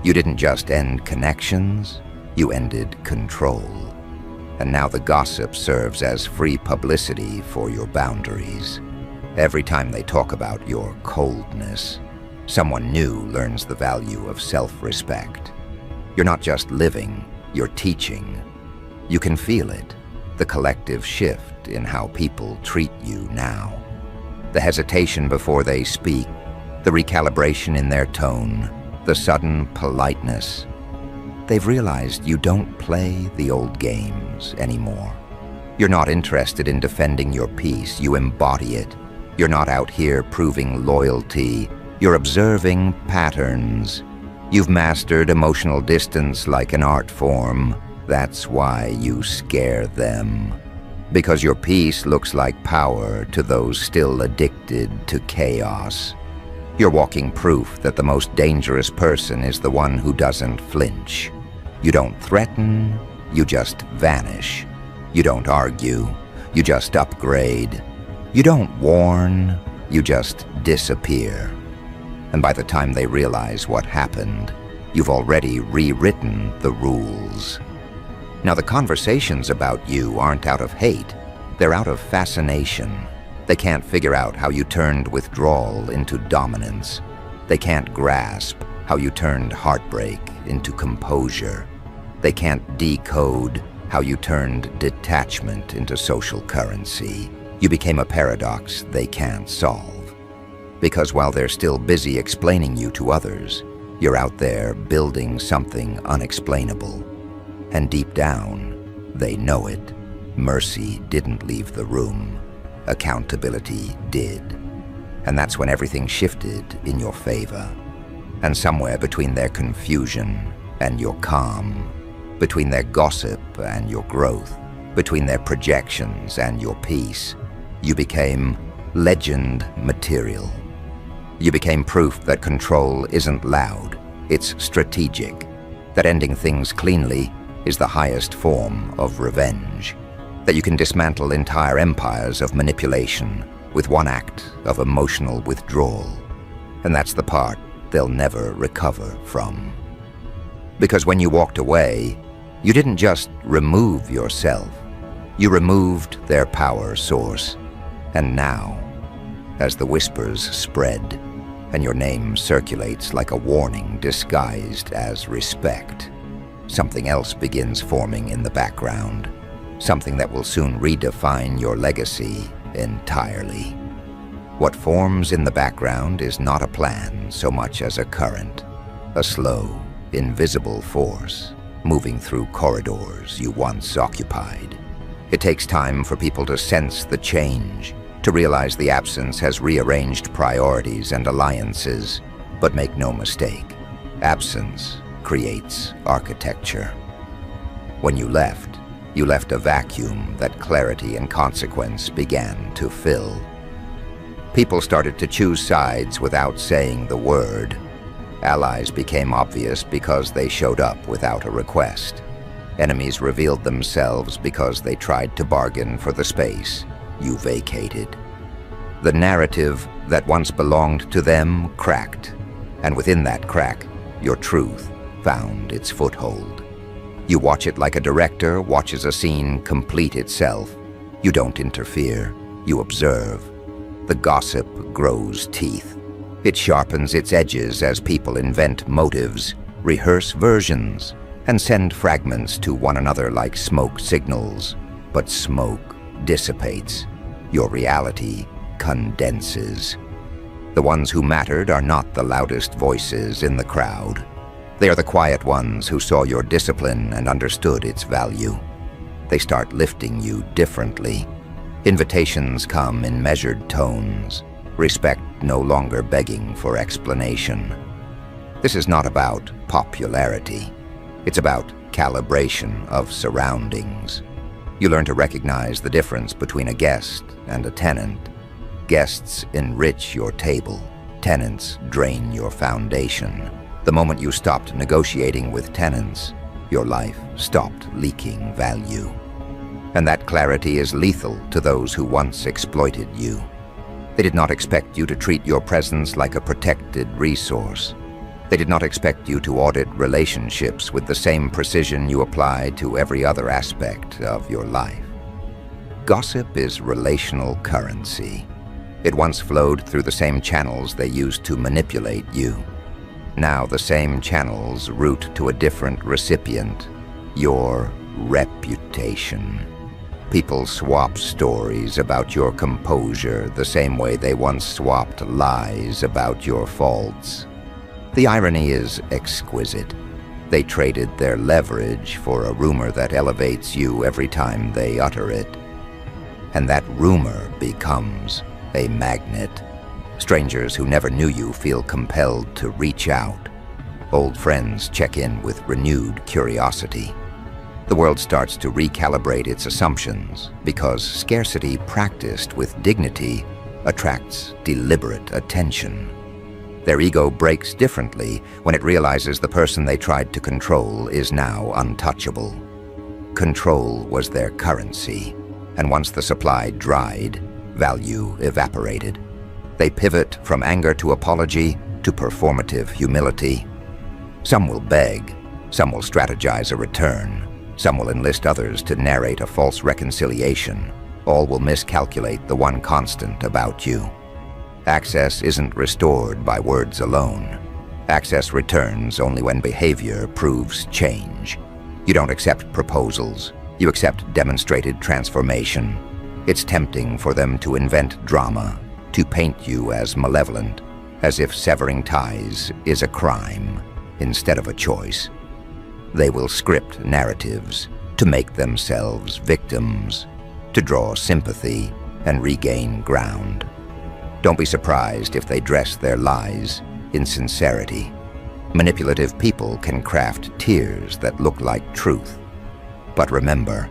You didn't just end connections, you ended control. And now the gossip serves as free publicity for your boundaries. Every time they talk about your coldness, someone new learns the value of self-respect. You're not just living, you're teaching. You can feel it, the collective shift in how people treat you now. The hesitation before they speak, the recalibration in their tone, the sudden politeness. They've realized you don't play the old games anymore. You're not interested in defending your peace, you embody it. You're not out here proving loyalty, you're observing patterns. You've mastered emotional distance like an art form. That's why you scare them. Because your peace looks like power to those still addicted to chaos. You're walking proof that the most dangerous person is the one who doesn't flinch. You don't threaten, you just vanish. You don't argue, you just upgrade. You don't warn, you just disappear. And by the time they realize what happened, you've already rewritten the rules. Now the conversations about you aren't out of hate, they're out of fascination. They can't figure out how you turned withdrawal into dominance. They can't grasp how you turned heartbreak into composure. They can't decode how you turned detachment into social currency. You became a paradox they can't solve. Because while they're still busy explaining you to others, you're out there building something unexplainable. And deep down, they know it. Mercy didn't leave the room. Accountability did. And that's when everything shifted in your favor. And somewhere between their confusion and your calm, between their gossip and your growth, between their projections and your peace, you became legend material. You became proof that control isn't loud, it's strategic, that ending things cleanly is the highest form of revenge, that you can dismantle entire empires of manipulation with one act of emotional withdrawal. And that's the part they'll never recover from. Because when you walked away, you didn't just remove yourself, you removed their power source. And now, as the whispers spread, and your name circulates like a warning disguised as respect, something else begins forming in the background, something that will soon redefine your legacy entirely. What forms in the background is not a plan so much as a current, a slow, invisible force moving through corridors you once occupied. It takes time for people to sense the change, to realize the absence has rearranged priorities and alliances. But make no mistake, absence creates architecture. When you left a vacuum that clarity and consequence began to fill. People started to choose sides without saying the word. Allies became obvious because they showed up without a request. Enemies revealed themselves because they tried to bargain for the space you vacated. The narrative that once belonged to them cracked, And within that crack, your truth found its foothold. You watch it like a director watches a scene complete itself. You don't interfere, you observe. The gossip grows teeth. It sharpens its edges as people invent motives, rehearse versions, and send fragments to one another like smoke signals. But smoke dissipates. Your reality condenses. The ones who mattered are not the loudest voices in the crowd. They are the quiet ones who saw your discipline and understood its value. They start lifting you differently. Invitations come in measured tones, respect no longer begging for explanation. This is not about popularity. It's about calibration of surroundings. You learn to recognize the difference between a guest and a tenant. Guests enrich your table. Tenants drain your foundation. The moment you stopped negotiating with tenants, your life stopped leaking value. And that clarity is lethal to those who once exploited you. They did not expect you to treat your presence like a protected resource. They did not expect you to audit relationships with the same precision you applied to every other aspect of your life. Gossip is relational currency. It once flowed through the same channels they used to manipulate you. Now the same channels route to a different recipient, your reputation. People swap stories about your composure the same way they once swapped lies about your faults. The irony is exquisite. They traded their leverage for a rumor that elevates you every time they utter it. And that rumor becomes a magnet. Strangers who never knew you feel compelled to reach out. Old friends check in with renewed curiosity. The world starts to recalibrate its assumptions because scarcity practiced with dignity attracts deliberate attention. Their ego breaks differently when it realizes the person they tried to control is now untouchable. Control was their currency, and once the supply dried, value evaporated. They pivot from anger to apology to performative humility. Some will beg, some will strategize a return, some will enlist others to narrate a false reconciliation. All will miscalculate the one constant about you. Access isn't restored by words alone. Access returns only when behavior proves change. You don't accept proposals, you accept demonstrated transformation. It's tempting for them to invent drama, to paint you as malevolent, as if severing ties is a crime instead of a choice. They will script narratives to make themselves victims, to draw sympathy and regain ground. Don't be surprised if they dress their lies in sincerity. Manipulative people can craft tears that look like truth. But remember,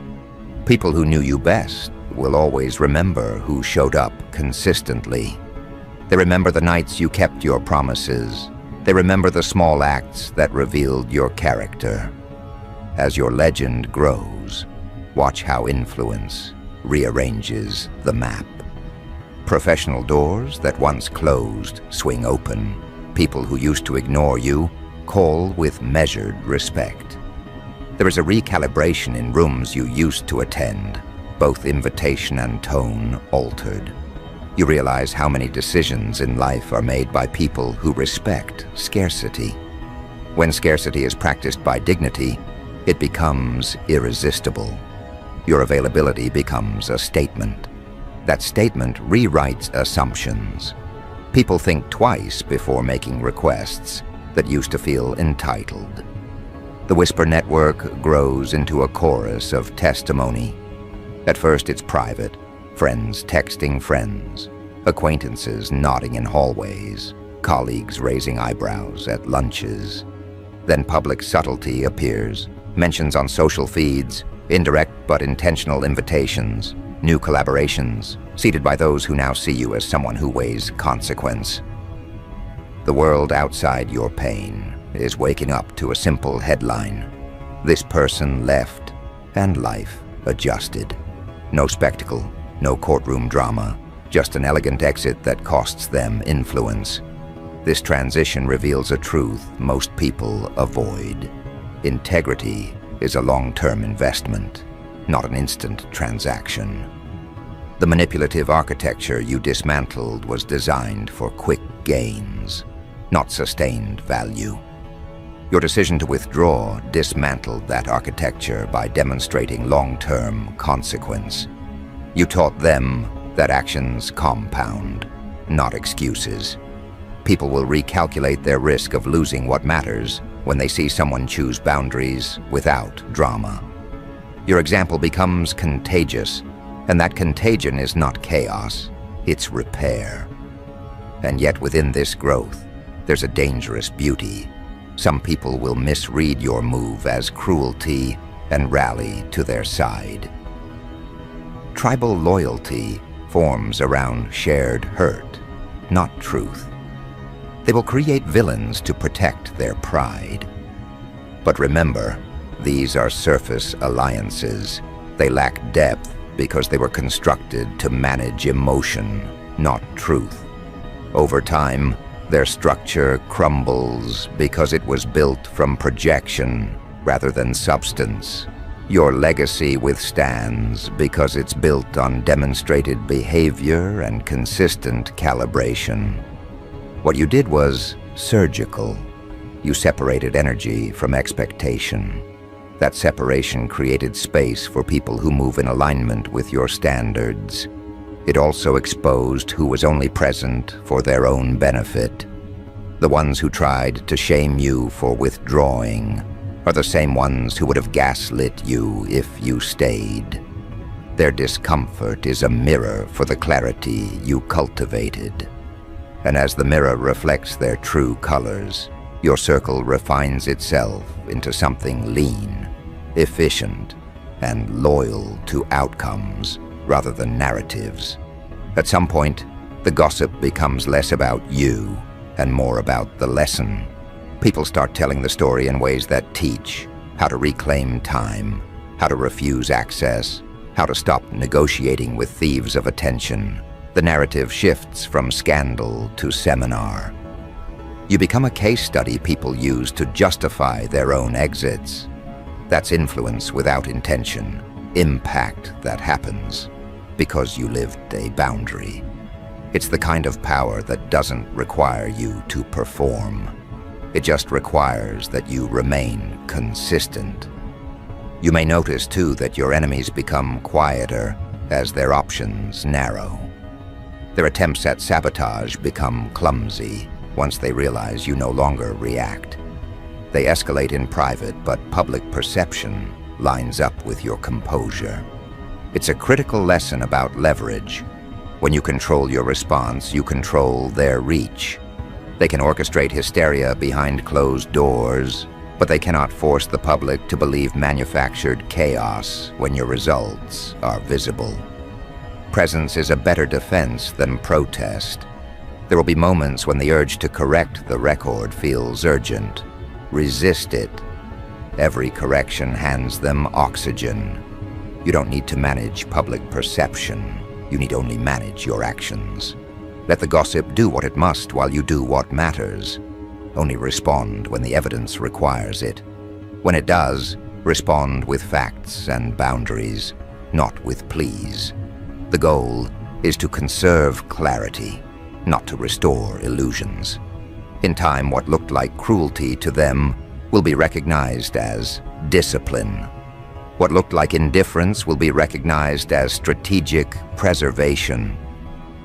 people who knew you best will always remember who showed up consistently. They remember the nights you kept your promises. They remember the small acts that revealed your character. As your legend grows, watch how influence rearranges the map. Professional doors that once closed swing open. People who used to ignore you call with measured respect. There is a recalibration in rooms you used to attend, both invitation and tone altered. You realize how many decisions in life are made by people who respect scarcity. When scarcity is practiced by dignity, it becomes irresistible. Your availability becomes a statement. That statement rewrites assumptions. People think twice before making requests that used to feel entitled. The whisper network grows into a chorus of testimony. At first it's private, friends texting friends, acquaintances nodding in hallways, colleagues raising eyebrows at lunches. Then public subtlety appears, mentions on social feeds, indirect but intentional invitations, new collaborations, seated by those who now see you as someone who weighs consequence. The world outside your pain is waking up to a simple headline. This person left, and life adjusted. No spectacle, no courtroom drama, just an elegant exit that costs them influence. This transition reveals a truth most people avoid. Integrity is a long-term investment, not an instant transaction. The manipulative architecture you dismantled was designed for quick gains, not sustained value. Your decision to withdraw dismantled that architecture by demonstrating long-term consequence. You taught them that actions compound, not excuses. People will recalculate their risk of losing what matters when they see someone choose boundaries without drama. Your example becomes contagious, and that contagion is not chaos, it's repair. And yet within this growth, there's a dangerous beauty. Some people will misread your move as cruelty and rally to their side. Tribal loyalty forms around shared hurt, not truth. They will create villains to protect their pride. But remember, these are surface alliances. They lack depth because they were constructed to manage emotion, not truth. Over time, their structure crumbles because it was built from projection rather than substance. Your legacy withstands because it's built on demonstrated behavior and consistent calibration. What you did was surgical. You separated energy from expectation. That separation created space for people who move in alignment with your standards. It also exposed who was only present for their own benefit. The ones who tried to shame you for withdrawing are the same ones who would have gaslit you if you stayed. Their discomfort is a mirror for the clarity you cultivated. And as the mirror reflects their true colors, your circle refines itself into something lean, efficient, and loyal to outcomes rather than narratives. At some point, the gossip becomes less about you and more about the lesson. People start telling the story in ways that teach how to reclaim time, how to refuse access, how to stop negotiating with thieves of attention. The narrative shifts from scandal to seminar. You become a case study people use to justify their own exits. That's influence without intention, impact that happens because you lived a boundary. It's the kind of power that doesn't require you to perform. It just requires that you remain consistent. You may notice, too, that your enemies become quieter as their options narrow. Their attempts at sabotage become clumsy once they realize you no longer react. They escalate in private, but public perception lines up with your composure. It's a critical lesson about leverage. When you control your response, you control their reach. They can orchestrate hysteria behind closed doors, but they cannot force the public to believe manufactured chaos when your results are visible. Presence is a better defense than protest. There will be moments when the urge to correct the record feels urgent. Resist it. Every correction hands them oxygen. You don't need to manage public perception. You need only manage your actions. Let the gossip do what it must while you do what matters. Only respond when the evidence requires it. When it does, respond with facts and boundaries, not with pleas. The goal is to conserve clarity, not to restore illusions. In time, what looked like cruelty to them will be recognized as discipline. What looked like indifference will be recognized as strategic preservation.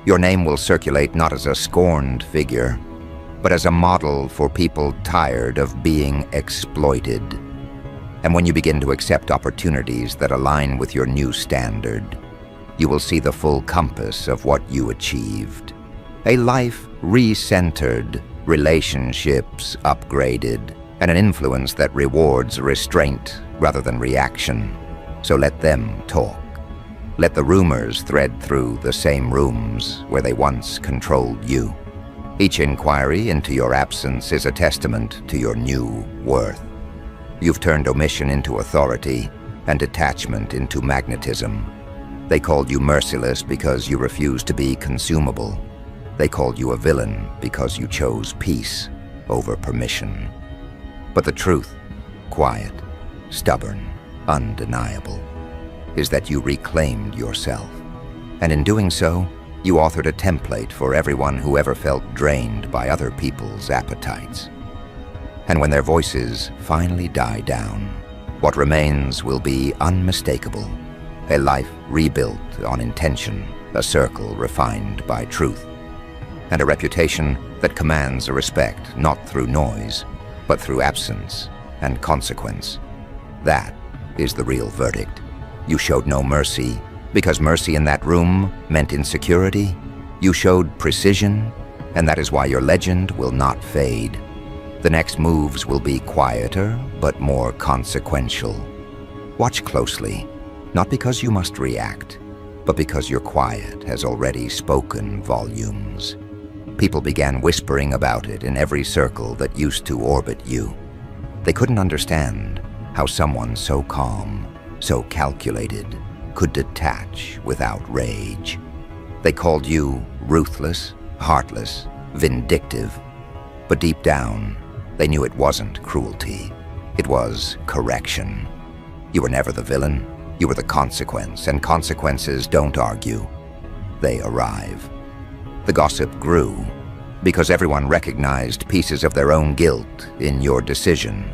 Your name will circulate not as a scorned figure, but as a model for people tired of being exploited. And when you begin to accept opportunities that align with your new standard, you will see the full compass of what you achieved. A life re-centered, relationships upgraded, and an influence that rewards restraint rather than reaction. So let them talk. Let the rumors thread through the same rooms where they once controlled you. Each inquiry into your absence is a testament to your new worth. You've turned omission into authority and detachment into magnetism. They called you merciless because you refused to be consumable. They called you a villain because you chose peace over permission. But the truth, quiet, stubborn, undeniable, is that you reclaimed yourself. And in doing so, you authored a template for everyone who ever felt drained by other people's appetites. And when their voices finally die down, what remains will be unmistakable, a life rebuilt on intention, a circle refined by truth, and a reputation that commands a respect not through noise, but through absence and consequence. That is the real verdict. You showed no mercy, because mercy in that room meant insecurity. You showed precision, and that is why your legend will not fade. The next moves will be quieter, but more consequential. Watch closely, not because you must react, but because your quiet has already spoken volumes. People began whispering about it in every circle that used to orbit you. They couldn't understand how someone so calm, so calculated, could detach without rage. They called you ruthless, heartless, vindictive, but deep down, they knew it wasn't cruelty. It was correction. You were never the villain. You were the consequence, and consequences don't argue. They arrive. The gossip grew because everyone recognized pieces of their own guilt in your decision.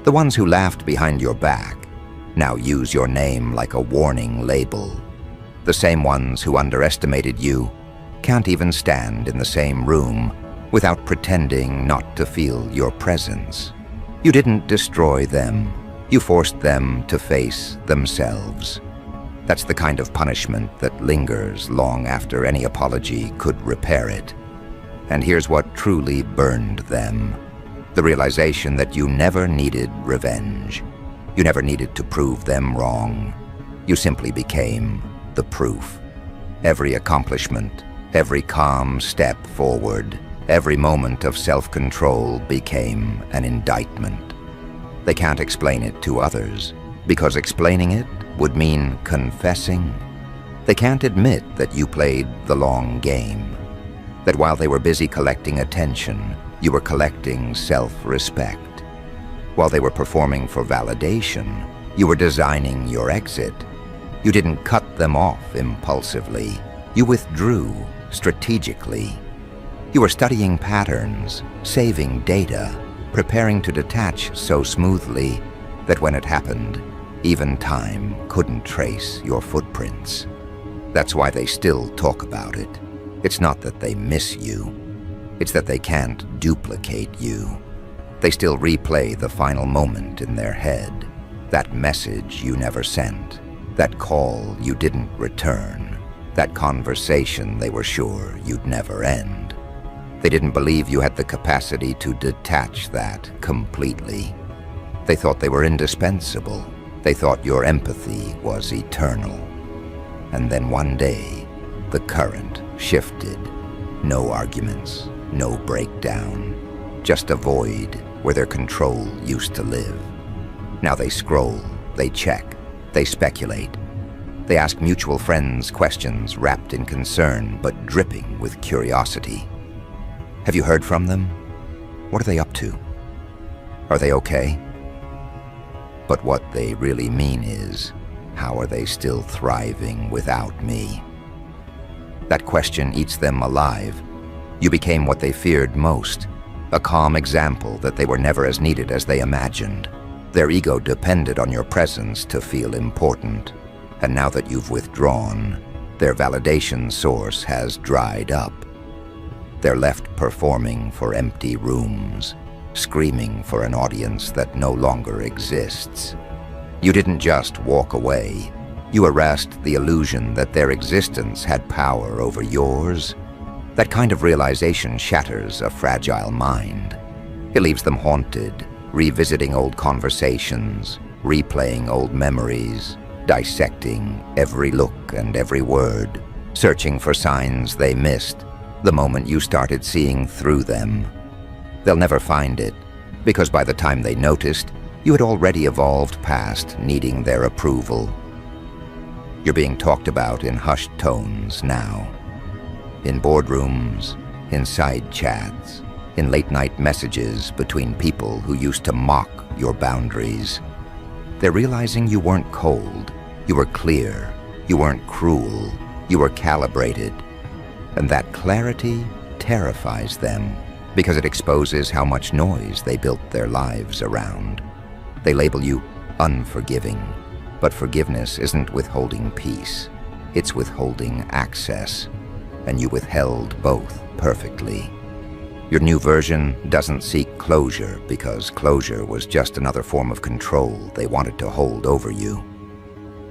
The ones who laughed behind your back now use your name like a warning label. The same ones who underestimated you can't even stand in the same room without pretending not to feel your presence. You didn't destroy them. You forced them to face themselves. That's the kind of punishment that lingers long after any apology could repair it. And here's what truly burned them: the realization that you never needed revenge. You never needed to prove them wrong. You simply became the proof. Every accomplishment, every calm step forward, every moment of self-control became an indictment. They can't explain it to others, because explaining it would mean confessing. They can't admit that you played the long game, that while they were busy collecting attention, you were collecting self-respect. While they were performing for validation, you were designing your exit. You didn't cut them off impulsively. You withdrew strategically. You were studying patterns, saving data, preparing to detach so smoothly that when it happened, even time couldn't trace your footprints. That's why they still talk about it. It's not that they miss you. It's that they can't duplicate you. They still replay the final moment in their head, that message you never sent, that call you didn't return, that conversation they were sure you'd never end. They didn't believe you had the capacity to detach that completely. They thought they were indispensable. They thought your empathy was eternal. And then one day, the current shifted. No arguments, no breakdown, just a void where their control used to live. Now they scroll, they check, they speculate. They ask mutual friends questions wrapped in concern but dripping with curiosity. Have you heard from them? What are they up to? Are they okay? But what they really mean is, how are they still thriving without me? That question eats them alive. You became what they feared most, a calm example that they were never as needed as they imagined. Their ego depended on your presence to feel important. And now that you've withdrawn, their validation source has dried up. They're left performing for empty rooms, screaming for an audience that no longer exists. You didn't just walk away. You erased the illusion that their existence had power over yours. That kind of realization shatters a fragile mind. It leaves them haunted, revisiting old conversations, replaying old memories, dissecting every look and every word, searching for signs they missed the moment you started seeing through them. They'll never find it, because by the time they noticed, you had already evolved past needing their approval. You're being talked about in hushed tones now. in boardrooms, in side chats, in late-night messages between people who used to mock your boundaries. They're realizing you weren't cold, you were clear, you weren't cruel, you were calibrated. And that clarity terrifies them because it exposes how much noise they built their lives around. They label you unforgiving, but forgiveness isn't withholding peace, it's withholding access, and you withheld both perfectly. Your new version doesn't seek closure because closure was just another form of control they wanted to hold over you.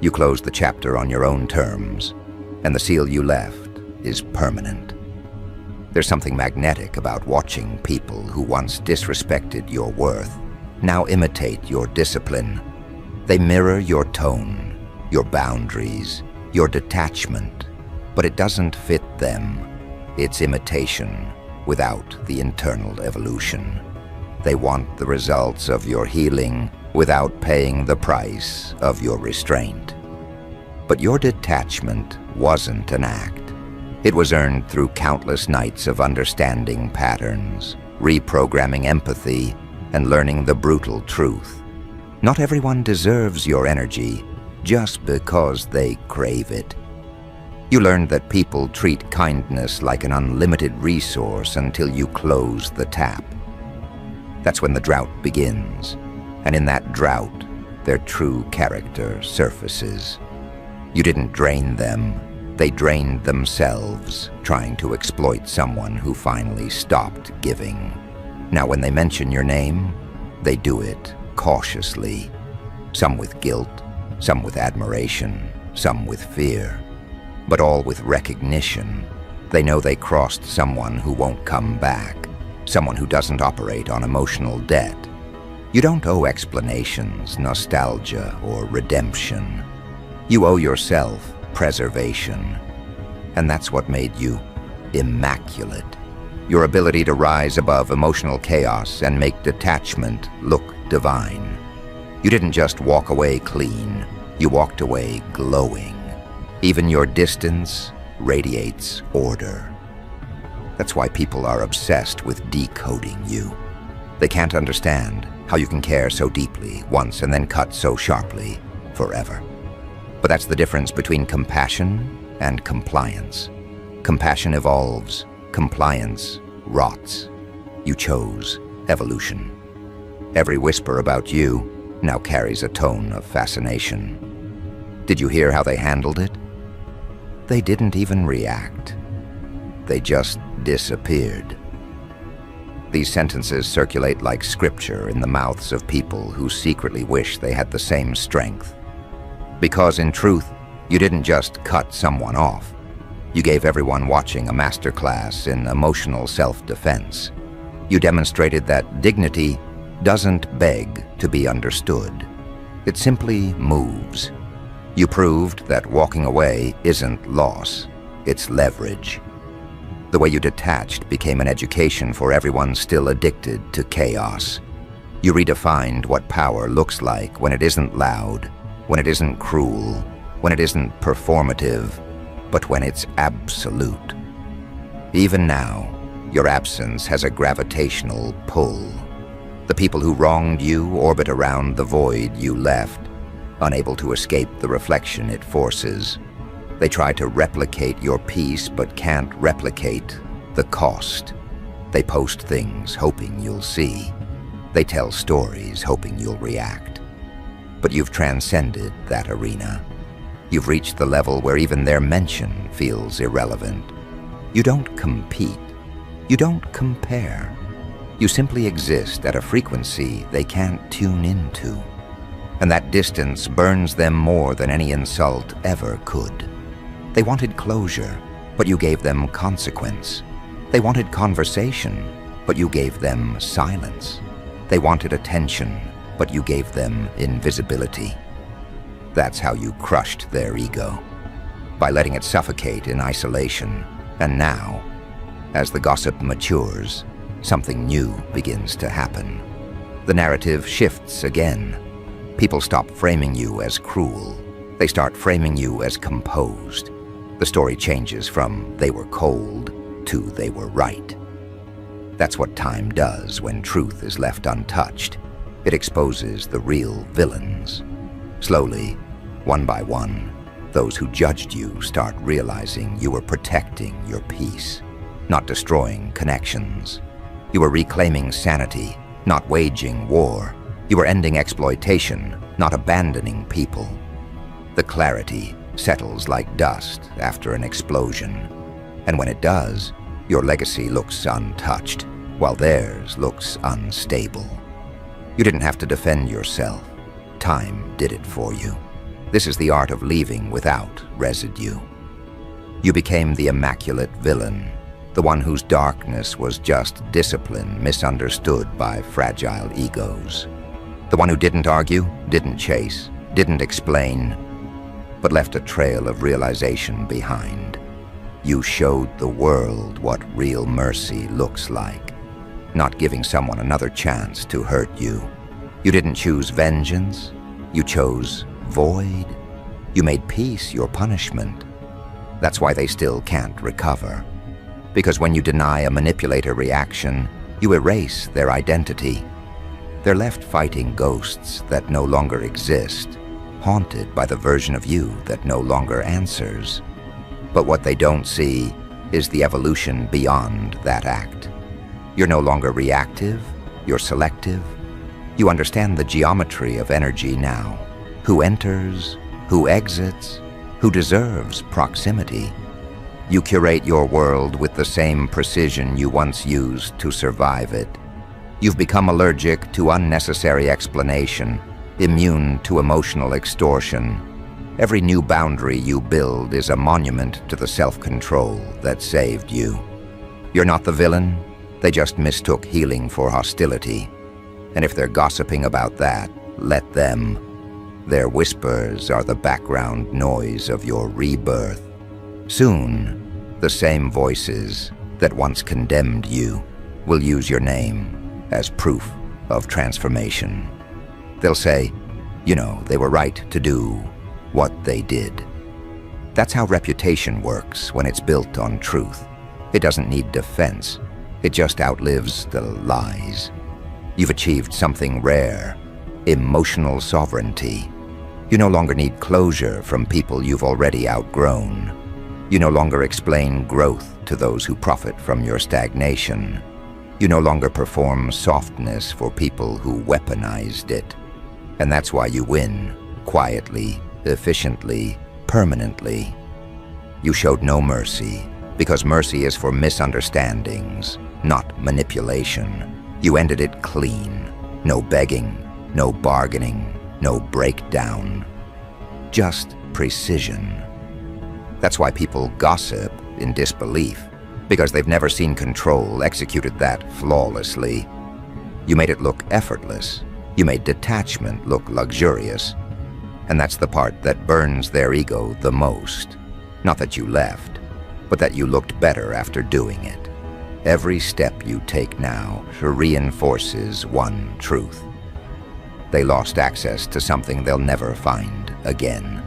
You closed the chapter on your own terms, and the seal you left is permanent. There's something magnetic about watching people who once disrespected your worth now imitate your discipline. They mirror your tone, your boundaries, your detachment, but it doesn't fit them. It's imitation without the internal evolution. They want the results of your healing without paying the price of your restraint. But your detachment wasn't an act. It was earned through countless nights of understanding patterns, reprogramming empathy, and learning the brutal truth. Not everyone deserves your energy just because they crave it. You learned that people treat kindness like an unlimited resource until you close the tap. That's when the drought begins, and in that drought, their true character surfaces. You didn't drain them, they drained themselves, trying to exploit someone who finally stopped giving. Now when they mention your name, they do it cautiously, some with guilt, some with admiration, some with fear, but all with recognition. They know they crossed someone who won't come back, someone who doesn't operate on emotional debt. You don't owe explanations, nostalgia, or redemption. You owe yourself preservation. And that's what made you immaculate. Your ability to rise above emotional chaos and make detachment look divine. You didn't just walk away clean, you walked away glowing. Even your distance radiates order. That's why people are obsessed with decoding you. They can't understand how you can care so deeply once and then cut so sharply forever. But that's the difference between compassion and compliance. Compassion evolves, compliance rots. You chose evolution. Every whisper about you now carries a tone of fascination. Did you hear how they handled it? They didn't even react. They just disappeared. These sentences circulate like scripture in the mouths of people who secretly wish they had the same strength. Because in truth, you didn't just cut someone off. You gave everyone watching a masterclass in emotional self-defense. You demonstrated that dignity doesn't beg to be understood. It simply moves. You proved that walking away isn't loss, it's leverage. The way you detached became an education for everyone still addicted to chaos. You redefined what power looks like when it isn't loud, when it isn't cruel, when it isn't performative, but when it's absolute. Even now, your absence has a gravitational pull. The people who wronged you orbit around the void you left, unable to escape the reflection it forces. They try to replicate your peace but can't replicate the cost. They post things hoping you'll see. They tell stories hoping you'll react. But you've transcended that arena. You've reached the level where even their mention feels irrelevant. You don't compete. You don't compare. You simply exist at a frequency they can't tune into. And that distance burns them more than any insult ever could. They wanted closure, but you gave them consequence. They wanted conversation, but you gave them silence. They wanted attention, but you gave them invisibility. That's how you crushed their ego, by letting it suffocate in isolation. And now, as the gossip matures, something new begins to happen. The narrative shifts again. People stop framing you as cruel. They start framing you as composed. The story changes from "they were cold" to "they were right." That's what time does when truth is left untouched. It exposes the real villains. Slowly, one by one, those who judged you start realizing you were protecting your peace, not destroying connections. You were reclaiming sanity, not waging war. You were ending exploitation, not abandoning people. The clarity settles like dust after an explosion. And when it does, your legacy looks untouched, while theirs looks unstable. You didn't have to defend yourself. Time did it for you. This is the art of leaving without residue. You became the immaculate villain, the one whose darkness was just discipline misunderstood by fragile egos. The one who didn't argue, didn't chase, didn't explain, but left a trail of realization behind. You showed the world what real mercy looks like, not giving someone another chance to hurt you. You didn't choose vengeance, you chose void. You made peace your punishment. That's why they still can't recover. Because when you deny a manipulator reaction, you erase their identity. They're left fighting ghosts that no longer exist, haunted by the version of you that no longer answers. But what they don't see is the evolution beyond that act. You're no longer reactive, you're selective. You understand the geometry of energy now. Who enters, who exits, who deserves proximity. You curate your world with the same precision you once used to survive it. You've become allergic to unnecessary explanation, immune to emotional extortion. Every new boundary you build is a monument to the self-control that saved you. You're not the villain, they just mistook healing for hostility. And if they're gossiping about that, let them. Their whispers are the background noise of your rebirth. Soon, the same voices that once condemned you will use your name as proof of transformation. They'll say, they were right to do what they did. That's how reputation works when it's built on truth. It doesn't need defense. It just outlives the lies. You've achieved something rare, emotional sovereignty. You no longer need closure from people you've already outgrown. You no longer explain growth to those who profit from your stagnation. You no longer perform softness for people who weaponized it. And that's why you win, quietly, efficiently, permanently. You showed no mercy, because mercy is for misunderstandings, not manipulation. You ended it clean. No begging, no bargaining, no breakdown. Just precision. That's why people gossip in disbelief, because they've never seen control executed that flawlessly. You made it look effortless. You made detachment look luxurious. And that's the part that burns their ego the most. Not that you left, but that you looked better after doing it. Every step you take now reinforces one truth. They lost access to something they'll never find again.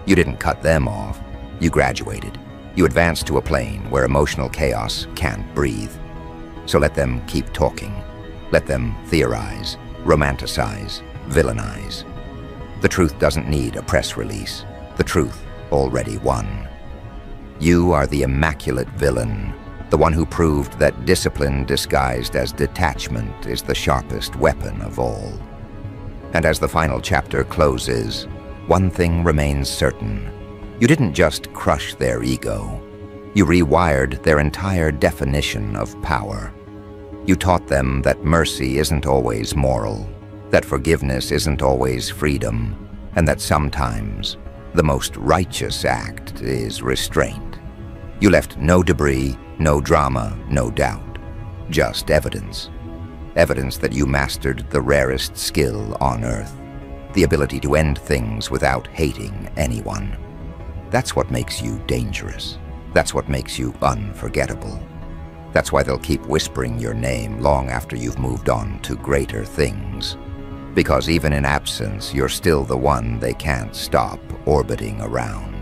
You didn't cut them off. You graduated. You advanced to a plane where emotional chaos can't breathe. So let them keep talking. Let them theorize, romanticize, villainize. The truth doesn't need a press release. The truth already won. You are the immaculate villain, the one who proved that discipline disguised as detachment is the sharpest weapon of all. And as the final chapter closes, one thing remains certain. You didn't just crush their ego. You rewired their entire definition of power. You taught them that mercy isn't always moral, that forgiveness isn't always freedom, and that sometimes the most righteous act is restraint. You left no debris, no drama, no doubt. Just evidence. Evidence that you mastered the rarest skill on earth. The ability to end things without hating anyone. That's what makes you dangerous. That's what makes you unforgettable. That's why they'll keep whispering your name long after you've moved on to greater things. Because even in absence, you're still the one they can't stop orbiting around.